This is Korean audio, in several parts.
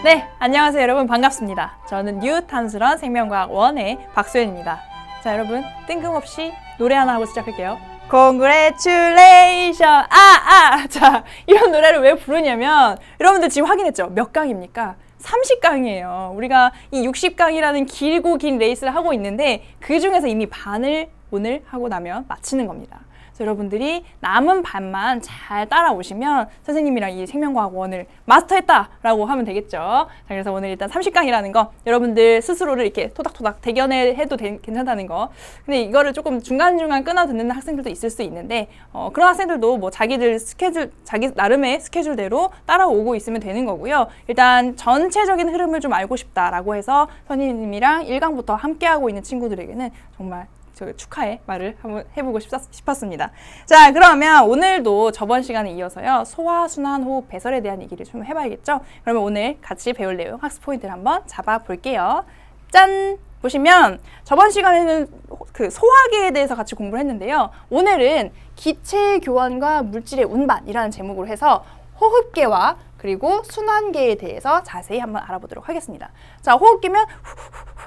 네, 안녕하세요 여러분, 반갑습니다. 저는 뉴탄스런 생명과학 1의 박소연입니다. 자, 여러분 뜬금없이 노래 하나 하고 시작할게요. Congratulation! 자, 이런 노래를 왜 부르냐면 여러분들 지금 확인했죠? 몇 강입니까? 30강이에요. 우리가 이 60강이라는 길고 긴 레이스를 하고 있는데 그 중에서 이미 반을 오늘 하고 나면 마치는 겁니다. 그래서 여러분들이 남은 반만 잘 따라오시면 선생님이랑 이 생명과학 1을 마스터했다라고 하면 되겠죠. 자, 그래서 오늘 일단 30강이라는 거 여러분들 스스로를 이렇게 토닥토닥 대견해도 괜찮다는 거. 근데 이거를 조금 중간중간 끊어 듣는 학생들도 있을 수 있는데 그런 학생들도 뭐 자기들 스케줄, 자기 나름의 스케줄대로 따라오고 있으면 되는 거고요. 일단 전체적인 흐름을 좀 알고 싶다라고 해서 선생님이랑 1강부터 함께하고 있는 친구들에게는 정말 축하의 말을 한번 해보고 싶었습니다. 자, 그러면 오늘도 저번 시간에 이어서요, 소화, 순환, 호흡, 배설에 대한 얘기를 좀 해봐야겠죠? 그러면 오늘 같이 배울 내용, 학습 포인트를 한번 잡아볼게요. 짠! 보시면 저번 시간에는 그 소화계에 대해서 같이 공부를 했는데요. 오늘은 기체 교환과 물질의 운반이라는 제목으로 해서 호흡계와 그리고 순환계에 대해서 자세히 한번 알아보도록 하겠습니다. 자, 호흡계면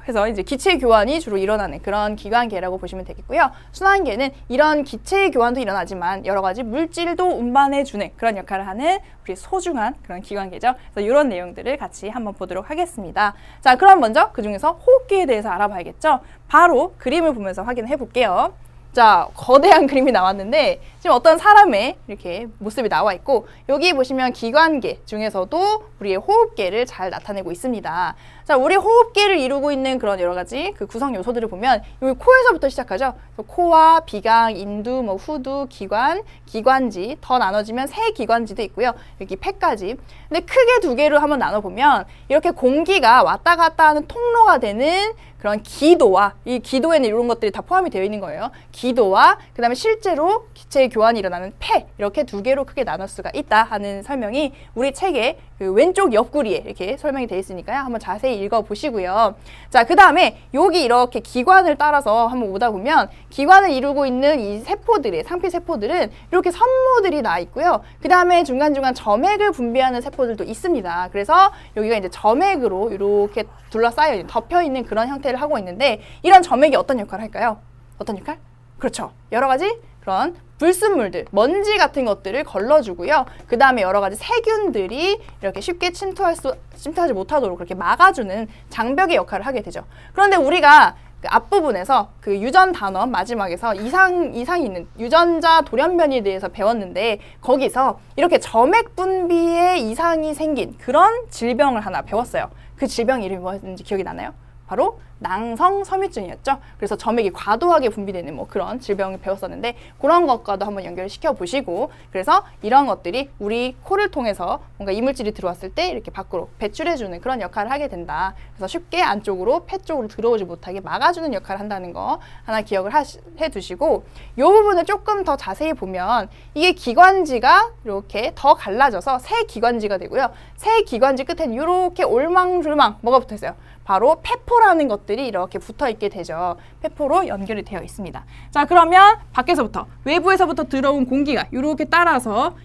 해서 이제 기체 교환이 주로 일어나는 그런 기관계라고 보시면 되겠고요. 순환계는 이런 기체 교환도 일어나지만 여러 가지 물질도 운반해주는 그런 역할을 하는 우리 소중한 그런 기관계죠. 그래서 이런 내용들을 같이 한번 보도록 하겠습니다. 자, 그럼 먼저 그 중에서 호흡기에 대해서 알아봐야겠죠. 바로 그림을 보면서 확인해 볼게요. 자, 거대한 그림이 나왔는데 지금 어떤 사람의 이렇게 모습이 나와 있고 여기 보시면 기관계 중에서도 우리의 호흡계를 잘 나타내고 있습니다. 자, 우리 호흡계를 이루고 있는 그런 여러 가지 그 구성 요소들을 보면 여기 코에서부터 시작하죠. 코와 비강, 인두, 뭐 후두, 기관, 기관지 더 나눠지면 세 기관지도 있고요. 여기 폐까지. 근데 크게 두 개로 한번 나눠보면 이렇게 공기가 왔다 갔다 하는 통로가 되는 그런 기도와 이 기도에는 이런 것들이 다 포함이 되어 있는 거예요. 기도와 그 다음에 실제로 기체 교환이 일어나는 폐 이렇게 두 개로 크게 나눌 수가 있다 하는 설명이 우리 책의 그 왼쪽 옆구리에 이렇게 설명이 되어 있으니까요. 한번 자세히 읽어보시고요. 자, 그 다음에 여기 이렇게 기관을 따라서 한번 오다 보면 기관을 이루고 있는 이 세포들의 상피 세포들은 이렇게 선모들이 나 있고요. 그 다음에 중간중간 점액을 분비하는 세포들도 있습니다. 그래서 여기가 이제 점액으로 이렇게 둘러싸여 덮여 있는 그런 형태를 하고 있는데 이런 점액이 어떤 역할을 할까요? 어떤 역할? 그렇죠. 여러 가지 그런 불순물들, 먼지 같은 것들을 걸러주고요. 그 다음에 여러 가지 세균들이 이렇게 쉽게 침투하지 못하도록 그렇게 막아주는 장벽의 역할을 하게 되죠. 그런데 우리가 그 앞부분에서 그 유전 단원 마지막에서 이상이 있는 유전자 돌연변이에 대해서 배웠는데 거기서 이렇게 점액 분비에 이상이 생긴 그런 질병을 하나 배웠어요. 그 질병 이름이 뭐였는지 기억이 나나요? 바로 낭성섬유증이었죠. 그래서 점액이 과도하게 분비되는 뭐 그런 질병을 배웠었는데 그런 것과도 한번 연결을 시켜보시고 그래서 이런 것들이 우리 코를 통해서 뭔가 이물질이 들어왔을 때 이렇게 밖으로 배출해주는 그런 역할을 하게 된다. 그래서 쉽게 안쪽으로 폐 쪽으로 들어오지 못하게 막아주는 역할을 한다는 거 하나 기억을 해두시고 이 부분을 조금 더 자세히 보면 이게 기관지가 이렇게 더 갈라져서 세 기관지가 되고요. 세 기관지 끝에는 이렇게 올망졸망 뭐가 붙어 있어요? 바로 폐포라는 것들이 이렇게 붙어 있게 되죠. 폐포로 연결이 되어 있습니다. 자, 그러면 밖에서부터 외부에서부터 들어온 공기가 이렇게 따라서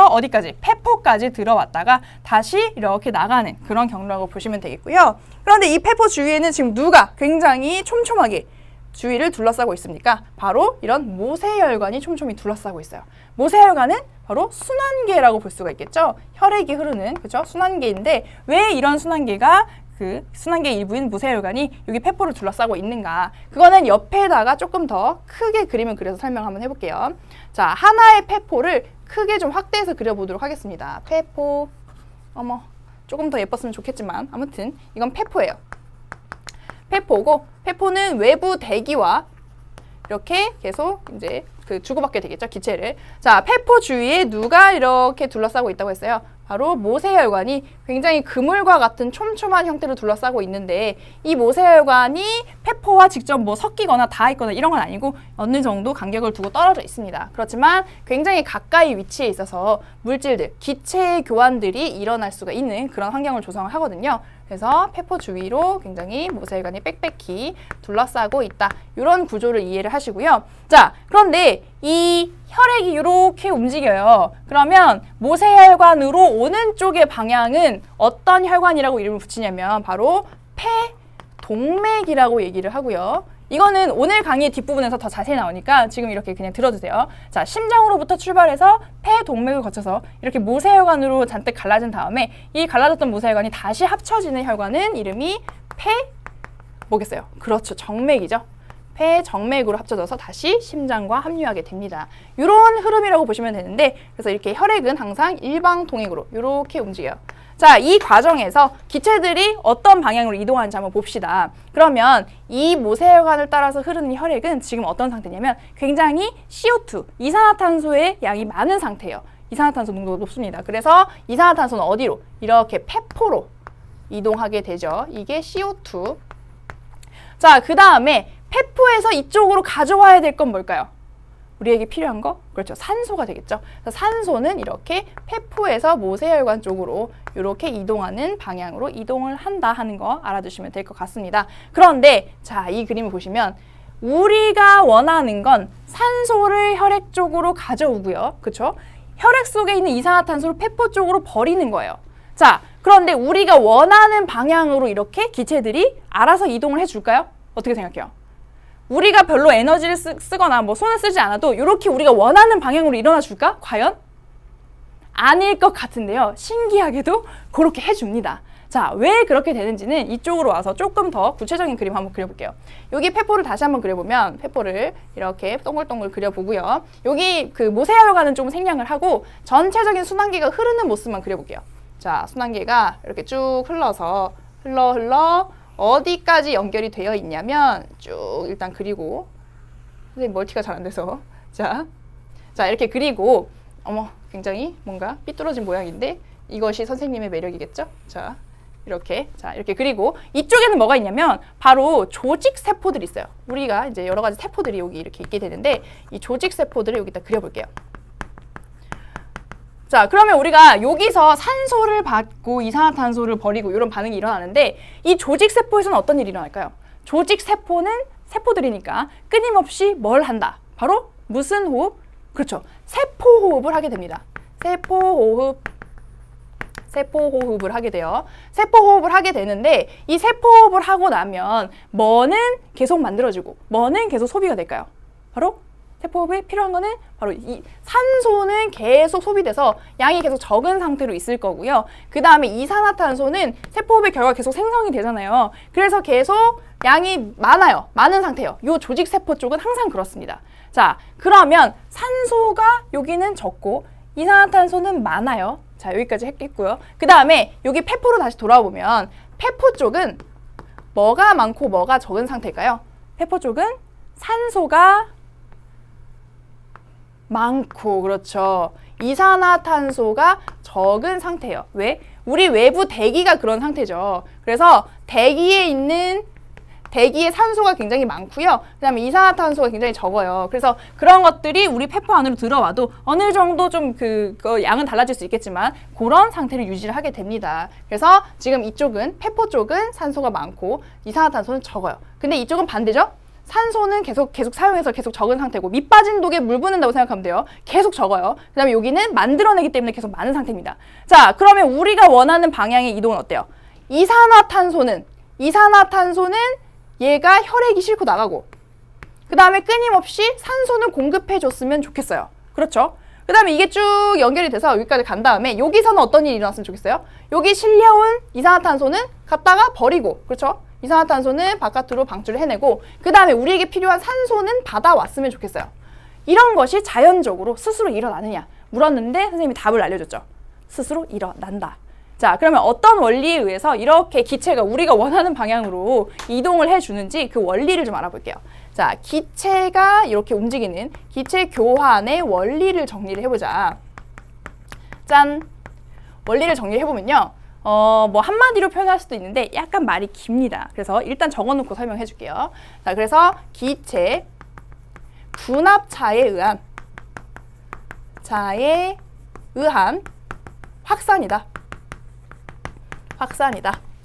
어디까지? 폐포까지 들어왔다가 다시 이렇게 나가는 그런 경로라고 보시면 되겠고요. 그런데 이 폐포 주위에는 지금 누가 굉장히 촘촘하게 주위를 둘러싸고 있습니까? 바로 이런 모세혈관이 촘촘히 둘러싸고 있어요. 모세혈관은 바로 순환계라고 볼 수가 있겠죠. 혈액이 흐르는 그죠? 순환계인데 왜 이런 순환계가 그 순환계 일부인 모세혈관이 여기 폐포를 둘러싸고 있는가? 그거는 옆에다가 조금 더 크게 그림을 그려서 설명 한번 해볼게요. 자, 하나의 폐포를 크게 좀 확대해서 그려보도록 하겠습니다. 폐포, 어머, 조금 더 예뻤으면 좋겠지만 아무튼 이건 폐포예요. 폐포고 폐포는 외부 대기와 이렇게 계속 이제 그 주고받게 되겠죠, 기체를. 자, 폐포 주위에 누가 이렇게 둘러싸고 있다고 했어요? 바로 모세혈관이 굉장히 그물과 같은 촘촘한 형태로 둘러싸고 있는데 이 모세혈관이 폐포와 직접 뭐 섞이거나 닿아있거나 이런 건 아니고 어느 정도 간격을 두고 떨어져 있습니다. 그렇지만 굉장히 가까이 위치해 있어서 물질들, 기체 교환들이 일어날 수가 있는 그런 환경을 조성을 하거든요. 그래서 폐포 주위로 굉장히 모세혈관이 빽빽히 둘러싸고 있다. 이런 구조를 이해를 하시고요. 자, 그런데 이 혈액이 이렇게 움직여요. 그러면 모세혈관으로 오는 쪽의 방향은 어떤 혈관이라고 이름을 붙이냐면 바로 폐동맥이라고 얘기를 하고요. 이거는 오늘 강의 뒷부분에서 더 자세히 나오니까 지금 이렇게 그냥 들어주세요. 자, 심장으로부터 출발해서 폐동맥을 거쳐서 이렇게 모세혈관으로 잔뜩 갈라진 다음에 이 갈라졌던 모세혈관이 다시 합쳐지는 혈관은 이름이 뭐겠어요? 그렇죠. 정맥이죠. 폐정맥으로 합쳐져서 다시 심장과 합류하게 됩니다. 이런 흐름이라고 보시면 되는데 그래서 이렇게 혈액은 항상 일방통행으로 이렇게 움직여요. 자, 이 과정에서 기체들이 어떤 방향으로 이동하는지 한번 봅시다. 그러면 이 모세혈관을 따라서 흐르는 혈액은 지금 어떤 상태냐면 굉장히 CO2, 이산화탄소의 양이 많은 상태예요. 이산화탄소 농도가 높습니다. 그래서 이산화탄소는 어디로? 이렇게 폐포로 이동하게 되죠. 이게 CO2. 자, 그 다음에 폐포에서 이쪽으로 가져와야 될 건 뭘까요? 우리에게 필요한 거? 그렇죠. 산소가 되겠죠. 그래서 산소는 이렇게 폐포에서 모세혈관 쪽으로 이렇게 이동하는 방향으로 이동을 한다 하는 거 알아두시면 될 것 같습니다. 그런데 자, 이 그림을 보시면 우리가 원하는 건 산소를 혈액 쪽으로 가져오고요. 그렇죠? 혈액 속에 있는 이산화탄소를 폐포 쪽으로 버리는 거예요. 자, 그런데 우리가 원하는 방향으로 이렇게 기체들이 알아서 이동을 해줄까요? 어떻게 생각해요? 우리가 별로 에너지를 쓰거나 뭐 손을 쓰지 않아도 이렇게 우리가 원하는 방향으로 일어나 줄까? 과연? 아닐 것 같은데요. 신기하게도 그렇게 해줍니다. 자, 왜 그렇게 되는지는 이쪽으로 와서 조금 더 구체적인 그림 한번 그려볼게요. 여기 폐포를 다시 한번 그려보면 폐포를 이렇게 동글동글 그려보고요. 여기 그 모세혈관은 좀 생략을 하고 전체적인 순환계가 흐르는 모습만 그려볼게요. 자, 순환계가 이렇게 쭉 흘러서 흘러 어디까지 연결이 되어 있냐면 쭉 일단 그리고 선생님 멀티가 잘 안 돼서 자 이렇게 그리고 굉장히 뭔가 삐뚤어진 모양인데 이것이 선생님의 매력이겠죠? 자 이렇게 그리고 이쪽에는 뭐가 있냐면 바로 조직 세포들이 있어요. 우리가 이제 여러 가지 세포들이 여기 이렇게 있게 되는데 이 조직 세포들을 여기다 그려볼게요. 자, 그러면 우리가 여기서 산소를 받고 이산화탄소를 버리고 이런 반응이 일어나는데 이 조직세포에서는 어떤 일이 일어날까요? 조직세포는 세포들이니까 끊임없이 뭘 한다? 바로 무슨 호흡? 그렇죠. 세포호흡을 하게 됩니다. 세포호흡을 하게 돼요. 세포호흡을 하게 되는데 이 세포호흡을 하고 나면 뭐는 계속 만들어지고 뭐는 계속 소비가 될까요? 바로 세포호흡에 필요한 거는 바로 이 산소는 계속 소비돼서 양이 계속 적은 상태로 있을 거고요. 그 다음에 이산화탄소는 세포호흡의 결과 계속 생성이 되잖아요. 그래서 계속 양이 많은 상태예요. 이 조직세포 쪽은 항상 그렇습니다. 자, 그러면 산소가 여기는 적고 이산화탄소는 많아요. 자, 여기까지 했겠고요. 그 다음에 여기 폐포로 다시 돌아보면 폐포 쪽은 뭐가 많고 뭐가 적은 상태일까요? 폐포 쪽은 산소가 많고, 그렇죠. 이산화탄소가 적은 상태예요. 왜? 우리 외부 대기가 그런 상태죠. 그래서 대기에 산소가 굉장히 많고요. 그 다음에 이산화탄소가 굉장히 적어요. 그래서 그런 것들이 우리 폐포 안으로 들어와도 어느 정도 좀 그 양은 달라질 수 있겠지만 그런 상태를 유지를 하게 됩니다. 그래서 지금 이쪽은 폐포 쪽은 산소가 많고 이산화탄소는 적어요. 근데 이쪽은 반대죠? 산소는 계속 사용해서 계속 적은 상태고 밑 빠진 독에 물 붓는다고 생각하면 돼요. 계속 적어요. 그 다음에 여기는 만들어내기 때문에 계속 많은 상태입니다. 자, 그러면 우리가 원하는 방향의 이동은 어때요? 이산화탄소는 얘가 혈액이 싣고 나가고 그 다음에 끊임없이 산소는 공급해줬으면 좋겠어요. 그렇죠? 그 다음에 이게 쭉 연결이 돼서 여기까지 간 다음에 여기서는 어떤 일이 일어났으면 좋겠어요? 여기 실려온 이산화탄소는 갖다가 버리고, 그렇죠? 이산화탄소는 바깥으로 방출을 해내고 그 다음에 우리에게 필요한 산소는 받아왔으면 좋겠어요. 이런 것이 자연적으로 스스로 일어나느냐 물었는데 선생님이 답을 알려줬죠. 스스로 일어난다. 자, 그러면 어떤 원리에 의해서 이렇게 기체가 우리가 원하는 방향으로 이동을 해주는지 그 원리를 좀 알아볼게요. 자, 기체가 이렇게 움직이는 기체 교환의 원리를 정리를 해보자. 짠! 원리를 정리를 해보면요. 뭐 한마디로 표현할 수도 있는데 약간 말이 깁니다. 그래서 일단 적어놓고 설명해 줄게요. 자, 그래서 기체 분압차에 의한 확산이다.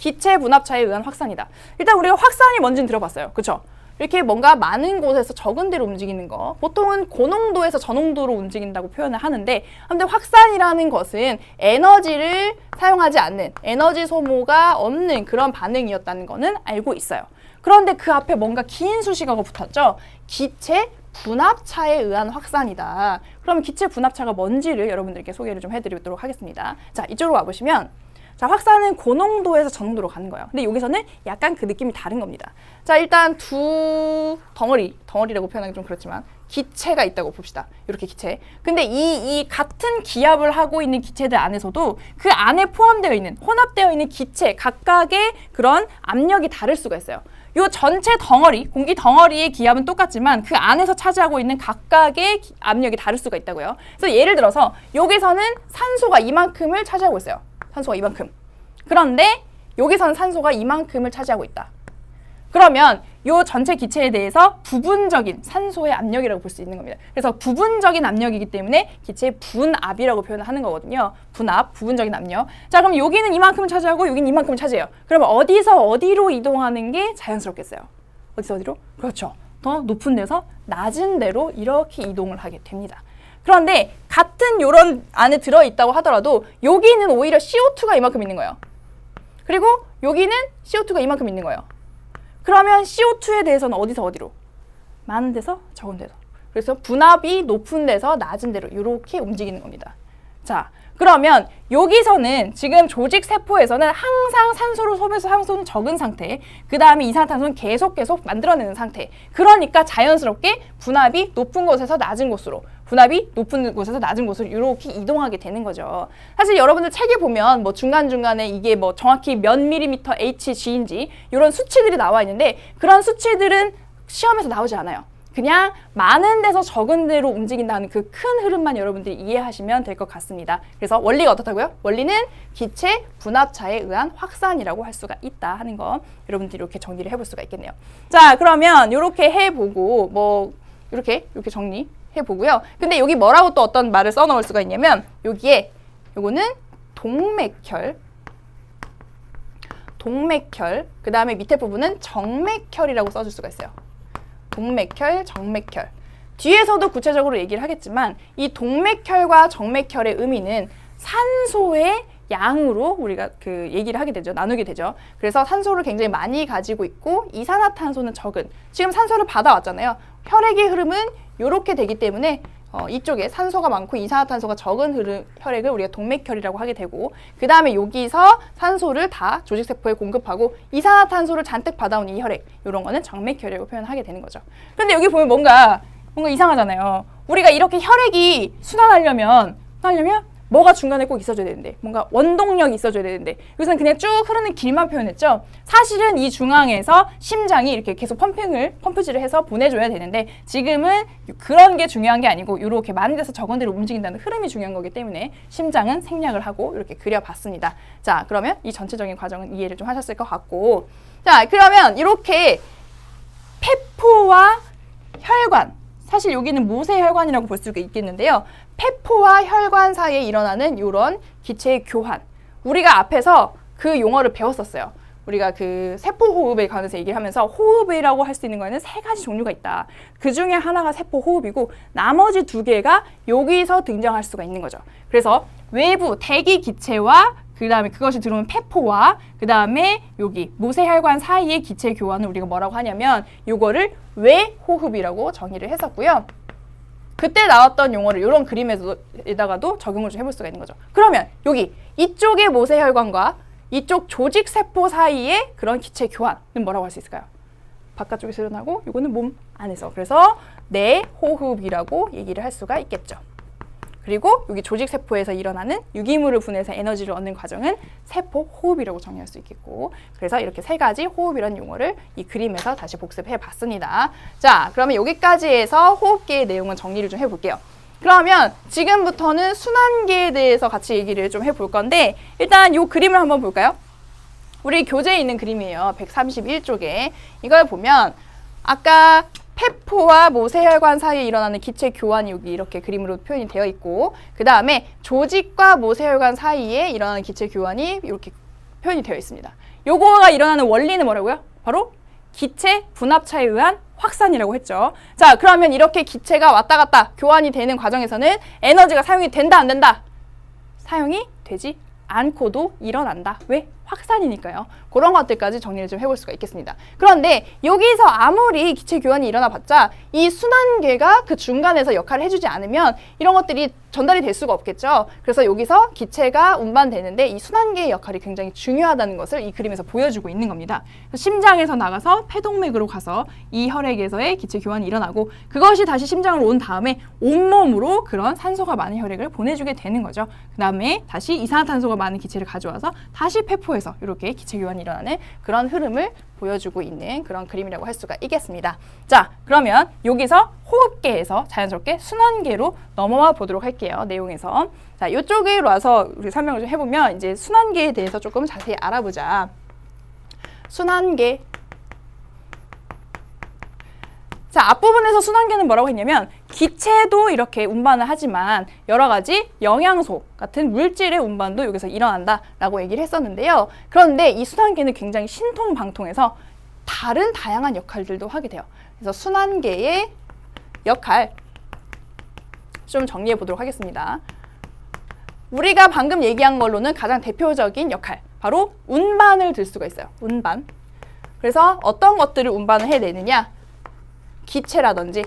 기체 분합차에 의한 확산이다. 일단 우리가 확산이 뭔지는 들어봤어요. 그렇죠? 이렇게 뭔가 많은 곳에서 적은 데로 움직이는 거, 보통은 고농도에서 저농도로 움직인다고 표현을 하는데, 근데 확산이라는 것은 에너지를 사용하지 않는, 에너지 소모가 없는 그런 반응이었다는 거는 알고 있어요. 그런데 그 앞에 뭔가 긴 수식어가 붙었죠. 기체 분합차에 의한 확산이다. 그럼 기체 분합차가 뭔지를 여러분들께 소개를 좀 해드리도록 하겠습니다. 자, 이쪽으로 와보시면, 자, 확산은 고농도에서 저농도로 가는 거예요. 근데 여기서는 약간 그 느낌이 다른 겁니다. 자, 일단 두 덩어리라고 표현하기 좀 그렇지만 기체가 있다고 봅시다. 이렇게 기체. 근데 이 같은 기압을 하고 있는 기체들 안에서도 그 안에 포함되어 있는, 혼합되어 있는 기체 각각의 그런 압력이 다를 수가 있어요. 요 전체 덩어리, 공기 덩어리의 기압은 똑같지만 그 안에서 차지하고 있는 각각의 압력이 다를 수가 있다고요. 그래서 예를 들어서 여기서는 산소가 이만큼을 차지하고 있어요. 산소가 이만큼. 그런데 여기서는 산소가 이만큼을 차지하고 있다. 그러면 요 전체 기체에 대해서 부분적인 산소의 압력이라고 볼 수 있는 겁니다. 그래서 부분적인 압력이기 때문에 기체의 분압이라고 표현을 하는 거거든요. 분압, 부분적인 압력. 자, 그럼 여기는 이만큼을 차지하고 여기는 이만큼을 차지해요. 그러면 어디서 어디로 이동하는 게 자연스럽겠어요? 어디서 어디로? 그렇죠. 더 높은 데서 낮은 데로 이렇게 이동을 하게 됩니다. 그런데 같은 요런 안에 들어있다고 하더라도 여기는 오히려 CO2가 이만큼 있는 거예요. 그리고 여기는 CO2가 이만큼 있는 거예요. 그러면 CO2에 대해서는 어디서 어디로? 많은 데서 적은 데서. 그래서 분압이 높은 데서 낮은 데로 이렇게 움직이는 겁니다. 자, 그러면 여기서는 지금 조직 세포에서는 항상 산소를 소비해서 산소는 적은 상태, 그 다음에 이산화탄소는 계속 만들어내는 상태. 그러니까 자연스럽게 분압이 높은 곳에서 낮은 곳으로, 분압이 높은 곳에서 낮은 곳으로 이렇게 이동하게 되는 거죠. 사실 여러분들 책에 보면 뭐 중간중간에 이게 뭐 정확히 몇 밀리미터 HG인지 이런 수치들이 나와 있는데, 그런 수치들은 시험에서 나오지 않아요. 그냥 많은 데서 적은 데로 움직인다는 그 큰 흐름만 여러분들이 이해하시면 될 것 같습니다. 그래서 원리가 어떻다고요? 원리는 기체 분합차에 의한 확산이라고 할 수가 있다 하는 거 여러분들이 이렇게 정리를 해볼 수가 있겠네요. 자, 그러면 이렇게 해보고 뭐 이렇게 정리해보고요. 근데 여기 뭐라고 또 어떤 말을 써놓을 수가 있냐면, 여기에 요거는 동맥혈, 그 다음에 밑에 부분은 정맥혈이라고 써줄 수가 있어요. 동맥혈, 정맥혈. 뒤에서도 구체적으로 얘기를 하겠지만 이 동맥혈과 정맥혈의 의미는 산소의 양으로 우리가 그 얘기를 하게 되죠. 나누게 되죠. 그래서 산소를 굉장히 많이 가지고 있고 이산화탄소는 적은. 지금 산소를 받아왔잖아요. 혈액의 흐름은 이렇게 되기 때문에 이쪽에 산소가 많고 이산화탄소가 적은 혈액을 우리가 동맥혈이라고 하게 되고, 그 다음에 여기서 산소를 다 조직세포에 공급하고 이산화탄소를 잔뜩 받아온 이 혈액, 이런 거는 정맥혈이라고 표현하게 되는 거죠. 그런데 여기 보면 뭔가 이상하잖아요. 우리가 이렇게 혈액이 순환하려면 뭐가 중간에 꼭 있어줘야 되는데, 뭔가 원동력이 있어줘야 되는데, 여기서는 그냥 쭉 흐르는 길만 표현했죠. 사실은 이 중앙에서 심장이 이렇게 계속 펌프질을 해서 보내줘야 되는데, 지금은 그런 게 중요한 게 아니고 이렇게 많은 데서 적은 데로 움직인다는 흐름이 중요한 거기 때문에 심장은 생략을 하고 이렇게 그려봤습니다. 자, 그러면 이 전체적인 과정은 이해를 좀 하셨을 것 같고, 자, 그러면 이렇게 폐포와 혈관, 사실 여기는 모세혈관이라고 볼 수가 있겠는데요. 폐포와 혈관 사이에 일어나는 이런 기체의 교환. 우리가 앞에서 그 용어를 배웠었어요. 우리가 그 세포호흡에 관해서 얘기를 하면서 호흡이라고 할 수 있는 거에는 3가지 종류가 있다. 그 중에 하나가 세포호흡이고 나머지 2개가 여기서 등장할 수가 있는 거죠. 그래서 외부 대기 기체와 그 다음에 그것이 들어오는 폐포와 그 다음에 여기 모세혈관 사이의 기체 교환을 우리가 뭐라고 하냐면 요거를 외호흡이라고 정의를 했었고요. 그때 나왔던 용어를 이런 그림에다가도 적용을 좀 해볼 수가 있는 거죠. 그러면 여기 이쪽의 모세혈관과 이쪽 조직세포 사이의 그런 기체 교환은 뭐라고 할 수 있을까요? 바깥쪽에서 일어나고 이거는 몸 안에서. 그래서 내호흡이라고 얘기를 할 수가 있겠죠. 그리고 여기 조직세포에서 일어나는 유기물을 분해해서 에너지를 얻는 과정은 세포호흡이라고 정의할 수 있겠고, 그래서 이렇게 3가지 호흡이라는 용어를 이 그림에서 다시 복습해 봤습니다. 자, 그러면 여기까지 해서 호흡계의 내용은 정리를 좀 해볼게요. 그러면 지금부터는 순환계에 대해서 같이 얘기를 좀 해볼 건데, 일단 이 그림을 한번 볼까요? 우리 교재에 있는 그림이에요. 131쪽에. 이걸 보면 아까 폐포와 모세혈관 사이에 일어나는 기체 교환이 여기 이렇게 그림으로 표현이 되어 있고, 그 다음에 조직과 모세혈관 사이에 일어나는 기체 교환이 이렇게 표현이 되어 있습니다. 요거가 일어나는 원리는 뭐라고요? 바로 기체 분합차에 의한 확산이라고 했죠. 자, 그러면 이렇게 기체가 왔다 갔다 교환이 되는 과정에서는 에너지가 사용이 된다, 안 된다? 사용이 되지 않고도 일어난다. 왜? 확산이니까요. 그런 것들까지 정리를 좀 해볼 수가 있겠습니다. 그런데 여기서 아무리 기체 교환이 일어나 봤자 이 순환계가 그 중간에서 역할을 해주지 않으면 이런 것들이 전달이 될 수가 없겠죠. 그래서 여기서 기체가 운반되는데 이 순환계의 역할이 굉장히 중요하다는 것을 이 그림에서 보여주고 있는 겁니다. 심장에서 나가서 폐동맥으로 가서 이 혈액에서의 기체 교환이 일어나고 그것이 다시 심장으로 온 다음에 온몸으로 그런 산소가 많은 혈액을 보내주게 되는 거죠. 그 다음에 다시 이산화탄소가 많은 기체를 가져와서 다시 폐포에서 이렇게 기체 교환이 일어나는 그런 흐름을 보여주고 있는 그런 그림이라고 할 수가 있겠습니다. 자, 그러면 여기서 호흡계에서 자연스럽게 순환계로 넘어와 보도록 할게요. 내용에서. 자, 이쪽으로 와서 우리 설명을 좀 해보면 이제 순환계에 대해서 조금 자세히 알아보자. 순환계. 자, 앞부분에서 순환계는 뭐라고 했냐면 기체도 이렇게 운반을 하지만 여러 가지 영양소 같은 물질의 운반도 여기서 일어난다라고 얘기를 했었는데요. 그런데 이 순환계는 굉장히 신통방통해서 다른 다양한 역할들도 하게 돼요. 그래서 순환계의 역할 좀 정리해 보도록 하겠습니다. 우리가 방금 얘기한 걸로는 가장 대표적인 역할, 바로 운반을 들 수가 있어요. 운반. 그래서 어떤 것들을 운반을 해내느냐? 기체라든지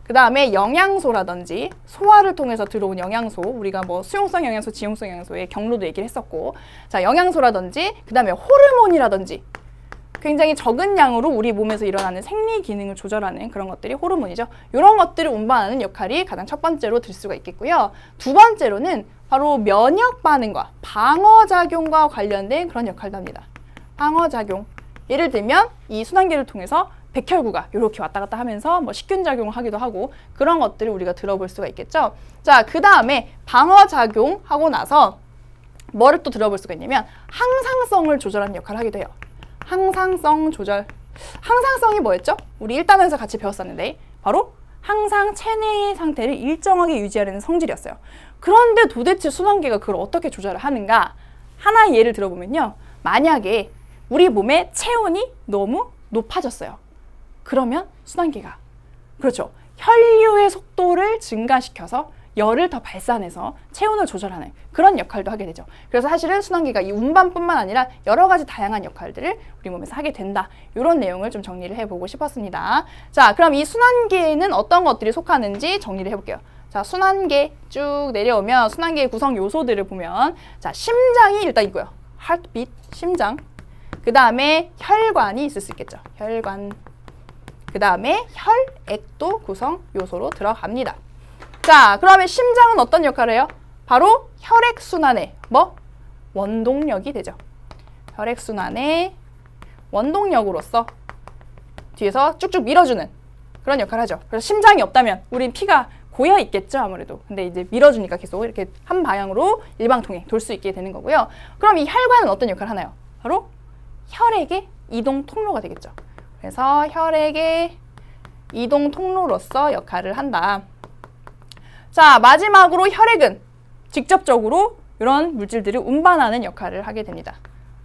그 다음에 영양소라든지 소화를 통해서 들어온 영양소, 우리가 뭐 수용성 영양소, 지용성 영양소의 경로도 얘기를 했었고, 자, 영양소라든지 그 다음에 호르몬이라든지 굉장히 적은 양으로 우리 몸에서 일어나는 생리 기능을 조절하는 그런 것들이 호르몬이죠. 이런 것들을 운반하는 역할이 가장 첫 번째로 들 수가 있겠고요. 두 번째로는 바로 면역 반응과 방어작용과 관련된 그런 역할도 합니다. 방어작용. 예를 들면 이 순환계를 통해서 백혈구가 이렇게 왔다 갔다 하면서 뭐 식균 작용을 하기도 하고 그런 것들을 우리가 들어볼 수가 있겠죠. 자, 그 다음에 방어작용 하고 나서 뭐를 또 들어볼 수가 있냐면 항상성을 조절하는 역할을 하기도 해요. 항상성 조절. 항상성이 뭐였죠? 우리 1단원에서 같이 배웠었는데 바로 항상 체내의 상태를 일정하게 유지하려는 성질이었어요. 그런데 도대체 순환계가 그걸 어떻게 조절을 하는가? 하나의 예를 들어보면요. 만약에 우리 몸의 체온이 너무 높아졌어요. 그러면 순환계가, 그렇죠, 혈류의 속도를 증가시켜서 열을 더 발산해서 체온을 조절하는 그런 역할도 하게 되죠. 그래서 사실은 순환계가 이 운반뿐만 아니라 여러 가지 다양한 역할들을 우리 몸에서 하게 된다. 이런 내용을 좀 정리를 해보고 싶었습니다. 자, 그럼 이 순환계에는 어떤 것들이 속하는지 정리를 해볼게요. 자, 순환계 쭉 내려오면 순환계의 구성 요소들을 보면, 자, 심장이 일단 있고요. heartbeat, 심장. 그 다음에 혈관이 있을 수 있겠죠. 혈관. 그 다음에 혈액도 구성 요소로 들어갑니다. 자, 그러면 심장은 어떤 역할을 해요? 바로 혈액순환의 원동력이 되죠. 혈액순환의 원동력으로서 뒤에서 쭉쭉 밀어주는 그런 역할을 하죠. 그래서 심장이 없다면 우린 피가 고여 있겠죠, 아무래도. 근데 이제 밀어주니까 계속 이렇게 한 방향으로 일방통행 돌 수 있게 되는 거고요. 그럼 이 혈관은 어떤 역할을 하나요? 바로 혈액의 이동 통로가 되겠죠. 그래서 혈액의 이동 통로로서 역할을 한다. 자, 마지막으로 혈액은 직접적으로 이런 물질들을 운반하는 역할을 하게 됩니다.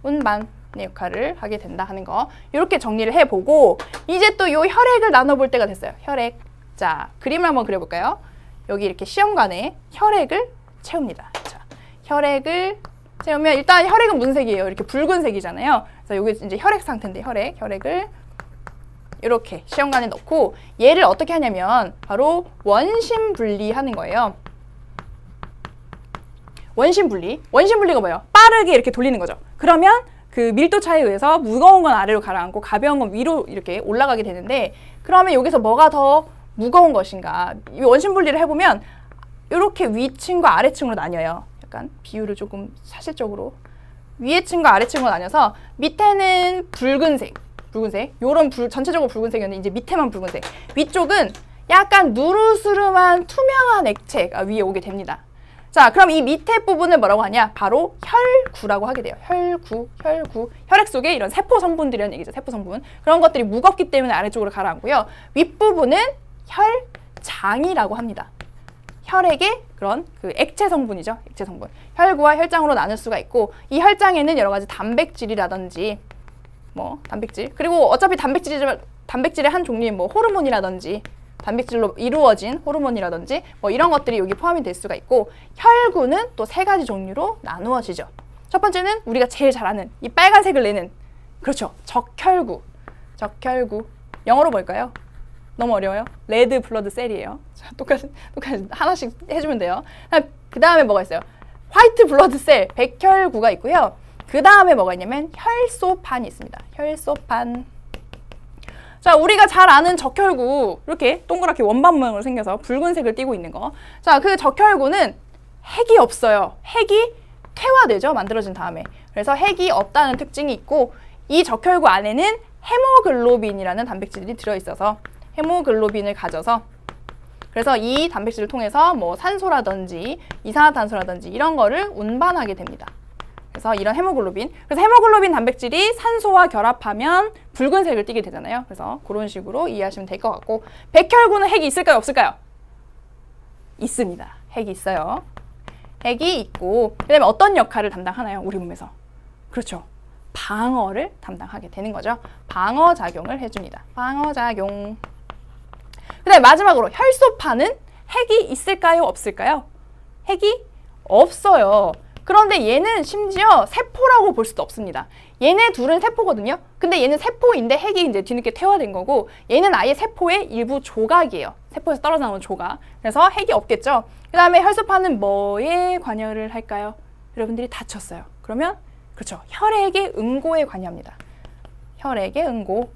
운반의 역할을 하게 된다 하는 거. 이렇게 정리를 해보고 이제 또 이 혈액을 나눠볼 때가 됐어요. 혈액. 자, 그림을 한번 그려볼까요? 여기 이렇게 시험관에 혈액을 채웁니다. 자, 혈액을 채우면 일단 혈액은 무슨 색이에요? 이렇게 붉은색이잖아요. 그래서 여기 이제 혈액 상태인데 혈액을 이렇게 시험관에 넣고 얘를 어떻게 하냐면 바로 원심 분리하는 거예요. 원심 분리. 원심 분리가 뭐예요? 빠르게 이렇게 돌리는 거죠. 그러면 그 밀도 차이에 의해서 무거운 건 아래로 가라앉고 가벼운 건 위로 이렇게 올라가게 되는데, 그러면 여기서 뭐가 더 무거운 것인가? 이 원심 분리를 해보면 이렇게 위층과 아래층으로 나뉘어요. 약간 비율을 조금 사실적으로 위에 층과 아래 층으로 나뉘어서 밑에는 붉은색, 요런 전체적으로 붉은색이었는데 이제 밑에만 붉은색, 위쪽은 약간 누르스름한 투명한 액체가 위에 오게 됩니다. 자, 그럼 이 밑에 부분을 뭐라고 하냐? 바로 혈구라고 하게 돼요. 혈구. 혈액 속에 이런 세포 성분들이라는 얘기죠. 세포 성분. 그런 것들이 무겁기 때문에 아래쪽으로 가라앉고요. 윗부분은 혈장이라고 합니다. 혈액의 그런 그 액체 성분이죠. 액체 성분. 혈구와 혈장으로 나눌 수가 있고 이 혈장에는 여러 가지 단백질이라든지 뭐 단백질 그리고 어차피 단백질의 한 종류인 뭐 호르몬이라든지 단백질로 이루어진 호르몬이라든지 뭐 이런 것들이 여기 포함이 될 수가 있고 혈구는 또 세 가지 종류로 나누어지죠. 첫 번째는 우리가 제일 잘 아는 이 빨간색을 내는 그렇죠. 적혈구. 적혈구. 영어로 뭘까요? 너무 어려워요? 레드 블러드 셀이에요. 자, 똑같이 하나씩 해주면 돼요. 그 다음에 뭐가 있어요? 화이트 블러드 셀, 백혈구가 있고요. 그 다음에 뭐가 있냐면 혈소판이 있습니다. 혈소판. 자, 우리가 잘 아는 적혈구 이렇게 동그랗게 원반 모양으로 생겨서 붉은색을 띠고 있는 거. 자, 그 적혈구는 핵이 없어요. 핵이 퇴화되죠. 만들어진 다음에. 그래서 핵이 없다는 특징이 있고 이 적혈구 안에는 헤모글로빈이라는 단백질이 들어있어서 헤모글로빈을 가져서 그래서 이 단백질을 통해서 뭐 산소라든지 이산화탄소라든지 이런 거를 운반하게 됩니다. 그래서 이런 헤모글로빈. 그래서 헤모글로빈 단백질이 산소와 결합하면 붉은색을 띠게 되잖아요. 그래서 그런 식으로 이해하시면 될 것 같고 백혈구는 핵이 있을까요? 없을까요? 있습니다. 핵이 있어요. 핵이 있고 그다음에 어떤 역할을 담당하나요? 우리 몸에서. 그렇죠. 방어를 담당하게 되는 거죠. 방어작용을 해줍니다. 방어작용. 그 다음에 마지막으로 혈소판은 핵이 있을까요? 없을까요? 핵이 없어요. 그런데 얘는 심지어 세포라고 볼 수도 없습니다. 얘네 둘은 세포거든요. 근데 얘는 세포인데 핵이 이제 뒤늦게 퇴화된 거고 얘는 아예 세포의 일부 조각이에요. 세포에서 떨어져 나온 조각. 그래서 핵이 없겠죠. 그 다음에 혈소판은 뭐에 관여를 할까요? 여러분들이 다쳤어요. 그러면 그렇죠. 혈액의 응고에 관여합니다. 혈액의 응고.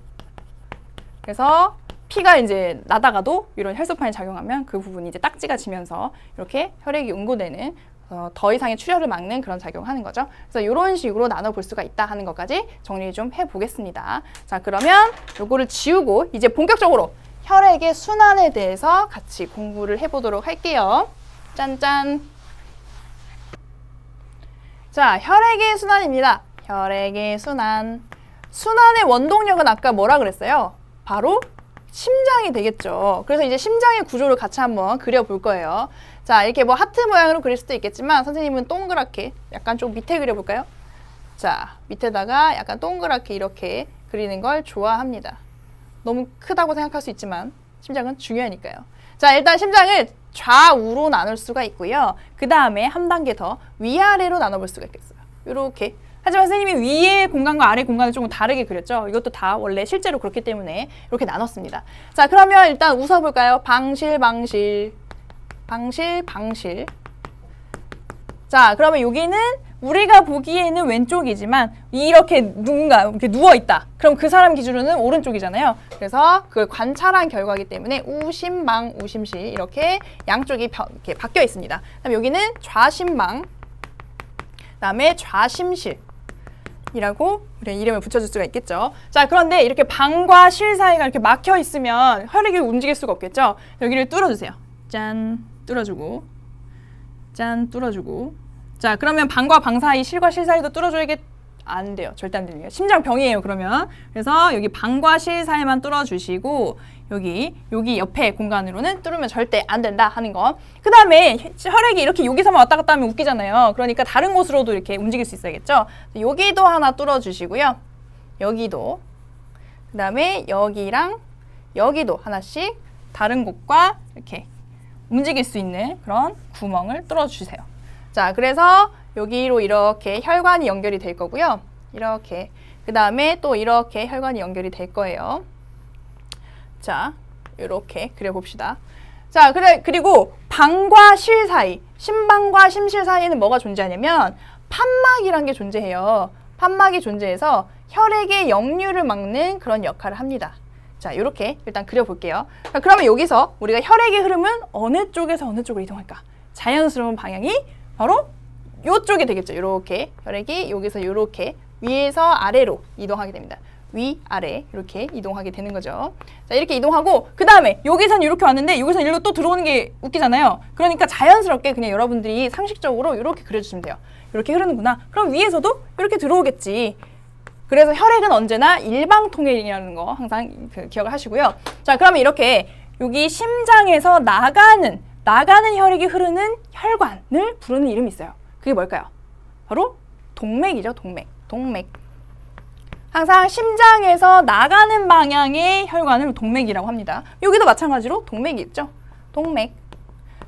그래서 피가 이제 나다가도 이런 혈소판이 작용하면 그 부분이 이제 딱지가 지면서 이렇게 혈액이 응고되는 더 이상의 출혈을 막는 그런 작용을 하는 거죠. 그래서 이런 식으로 나눠볼 수가 있다 하는 것까지 정리 좀 해보겠습니다. 자, 그러면 요거를 지우고 이제 본격적으로 혈액의 순환에 대해서 같이 공부를 해보도록 할게요. 짠짠. 자, 혈액의 순환입니다. 혈액의 순환. 순환의 원동력은 아까 뭐라 그랬어요? 바로 심장이 되겠죠. 그래서 이제 심장의 구조를 같이 한번 그려볼 거예요. 자, 이렇게 뭐 하트 모양으로 그릴 수도 있겠지만 선생님은 동그랗게 약간 좀 밑에 그려볼까요? 자, 밑에다가 약간 동그랗게 이렇게 그리는 걸 좋아합니다. 너무 크다고 생각할 수 있지만 심장은 중요하니까요. 자, 일단 심장을 좌우로 나눌 수가 있고요. 그 다음에 한 단계 더 위아래로 나눠볼 수가 있겠어요. 이렇게. 하지만 선생님이 위의 공간과 아래 공간을 조금 다르게 그렸죠. 이것도 다 원래 실제로 그렇기 때문에 이렇게 나눴습니다. 자, 그러면 일단 웃어볼까요? 방실, 방실. 방실, 방실. 자, 그러면 여기는 우리가 보기에는 왼쪽이지만 이렇게 누군가 이렇게 누워있다. 그럼 그 사람 기준으로는 오른쪽이잖아요. 그래서 그걸 관찰한 결과이기 때문에 우심방, 우심실 이렇게 양쪽이 이렇게 바뀌어 있습니다. 그다음에 여기는 좌심방, 그다음에 좌심실. 이라고 우리 이름을 붙여줄 수가 있겠죠. 자, 그런데 이렇게 방과 실 사이가 이렇게 막혀 있으면 혈액이 움직일 수가 없겠죠. 여기를 뚫어주세요. 짠, 뚫어주고, 짠, 뚫어주고. 자, 그러면 방과 방 사이, 실과 실 사이도 뚫어줘야겠. 안 돼요. 절대 안 됩니다. 심장병이에요. 그러면 그래서 여기 방과 실 사이만 뚫어주시고 여기 옆에 공간으로는 뚫으면 절대 안 된다 하는 거. 그 다음에 혈액이 이렇게 여기서만 왔다 갔다 하면 웃기잖아요. 그러니까 다른 곳으로도 이렇게 움직일 수 있어야겠죠. 여기도 하나 뚫어주시고요. 여기도. 그 다음에 여기랑 여기도 하나씩 다른 곳과 이렇게 움직일 수 있는 그런 구멍을 뚫어주세요. 자, 그래서 여기로 이렇게 혈관이 연결이 될 거고요. 이렇게. 그 다음에 또 이렇게 혈관이 연결이 될 거예요. 자, 이렇게 그려봅시다. 자, 그리고 방과 실 사이, 심방과 심실 사이에는 뭐가 존재하냐면 판막이란 게 존재해요. 판막이 존재해서 혈액의 역류를 막는 그런 역할을 합니다. 자, 이렇게 일단 그려볼게요. 자, 그러면 여기서 우리가 혈액의 흐름은 어느 쪽에서 어느 쪽으로 이동할까? 자연스러운 방향이 바로 이쪽이 되겠죠. 이렇게 혈액이 여기서 이렇게 위에서 아래로 이동하게 됩니다. 위, 아래 이렇게 이동하게 되는 거죠. 자, 이렇게 이동하고 그 다음에 여기선 이렇게 왔는데 여기선 일로 또 들어오는 게 웃기잖아요. 그러니까 자연스럽게 그냥 여러분들이 상식적으로 이렇게 그려주시면 돼요. 이렇게 흐르는구나. 그럼 위에서도 이렇게 들어오겠지. 그래서 혈액은 언제나 일방통행이라는 거 항상 기억을 하시고요. 자, 그러면 이렇게 여기 심장에서 나가는 나가는 혈액이 흐르는 혈관을 부르는 이름이 있어요. 그게 뭘까요? 바로 동맥이죠. 동맥. 항상 심장에서 나가는 방향의 혈관을 동맥이라고 합니다. 여기도 마찬가지로 동맥이 있죠. 동맥.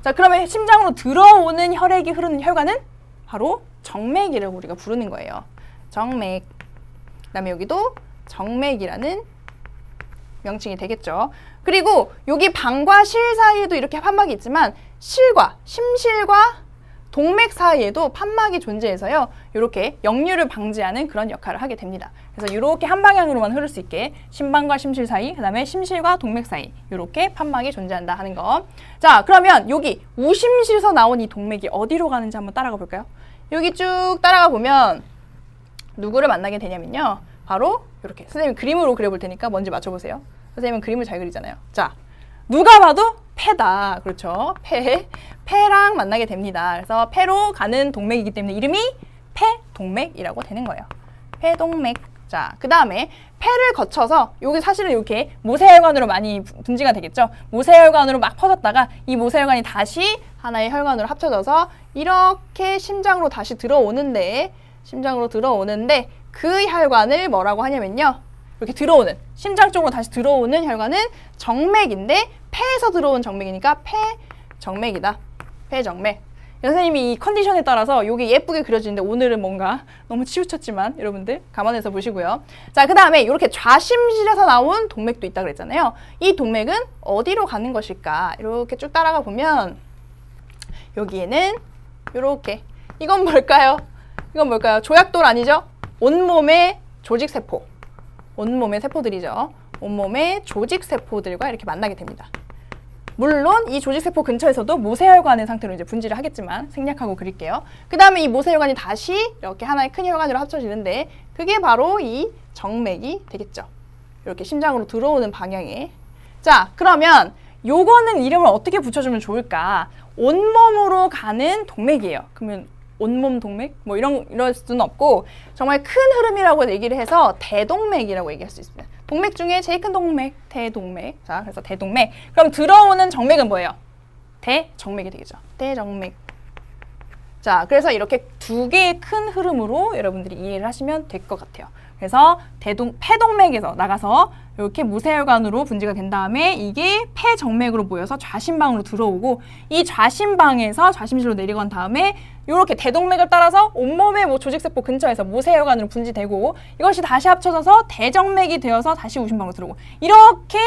자, 그러면 심장으로 들어오는 혈액이 흐르는 혈관은 바로 정맥이라고 우리가 부르는 거예요. 정맥. 그다음에 여기도 정맥이라는 명칭이 되겠죠. 그리고 여기 방과 실 사이에도 이렇게 판막이 있지만 심실과 동맥 사이에도 판막이 존재해서요. 이렇게 역류를 방지하는 그런 역할을 하게 됩니다. 그래서 이렇게 한 방향으로만 흐를 수 있게 심방과 심실 사이, 그 다음에 심실과 동맥 사이 이렇게 판막이 존재한다 하는 거. 자, 그러면 여기 우심실에서 나온 이 동맥이 어디로 가는지 한번 따라가 볼까요? 여기 쭉 따라가 보면 누구를 만나게 되냐면요. 바로 이렇게 선생님 그림으로 그려볼 테니까 뭔지 맞춰보세요. 선생님은 그림을 잘 그리잖아요. 자, 누가 봐도 폐다. 그렇죠. 폐랑 만나게 됩니다. 그래서 폐로 가는 동맥이기 때문에 이름이 폐동맥이라고 되는 거예요. 폐동맥. 자, 그 다음에 폐를 거쳐서 여기 사실은 이렇게 모세혈관으로 많이 분지가 되겠죠. 모세혈관으로 막 퍼졌다가 이 모세혈관이 다시 하나의 혈관으로 합쳐져서 이렇게 심장으로 다시 들어오는데 그 혈관을 뭐라고 하냐면요. 이렇게 들어오는, 심장 쪽으로 다시 들어오는 혈관은 정맥인데 폐에서 들어온 정맥이니까 폐정맥이다. 폐정맥. 선생님이 이 컨디션에 따라서 이게 예쁘게 그려지는데 오늘은 뭔가 너무 치우쳤지만 여러분들 감안해서 보시고요. 자, 그 다음에 이렇게 좌심실에서 나온 동맥도 있다고 그랬잖아요. 이 동맥은 어디로 가는 것일까? 이렇게 쭉 따라가 보면 여기에는 이렇게 이건 뭘까요? 조약돌 아니죠? 온몸의 조직세포. 온몸의 세포들이죠. 온몸의 조직세포들과 이렇게 만나게 됩니다. 물론 이 조직세포 근처에서도 모세혈관의 상태로 이제 분지를 하겠지만 생략하고 그릴게요. 그 다음에 이 모세혈관이 다시 이렇게 하나의 큰 혈관으로 합쳐지는데 그게 바로 이 정맥이 되겠죠. 이렇게 심장으로 들어오는 방향에. 자, 그러면 요거는 이름을 어떻게 붙여주면 좋을까? 온몸으로 가는 동맥이에요. 그러면 온몸 동맥? 뭐 이럴 수는 없고 정말 큰 흐름이라고 얘기를 해서 대동맥이라고 얘기할 수 있습니다. 동맥 중에 제일 큰 동맥, 대동맥. 자, 그래서 대동맥. 그럼 들어오는 정맥은 뭐예요? 대정맥이 되겠죠. 대정맥. 자, 그래서 이렇게 두 개의 큰 흐름으로 여러분들이 이해를 하시면 될 것 같아요. 그래서 폐동맥에서 나가서 이렇게 모세혈관으로 분지가 된 다음에 이게 폐정맥으로 모여서 좌심방으로 들어오고 이 좌심방에서 좌심실로 내려간 다음에 이렇게 대동맥을 따라서 온몸의 조직세포 근처에서 모세혈관으로 분지되고 이것이 다시 합쳐져서 대정맥이 되어서 다시 우심방으로 들어오고 이렇게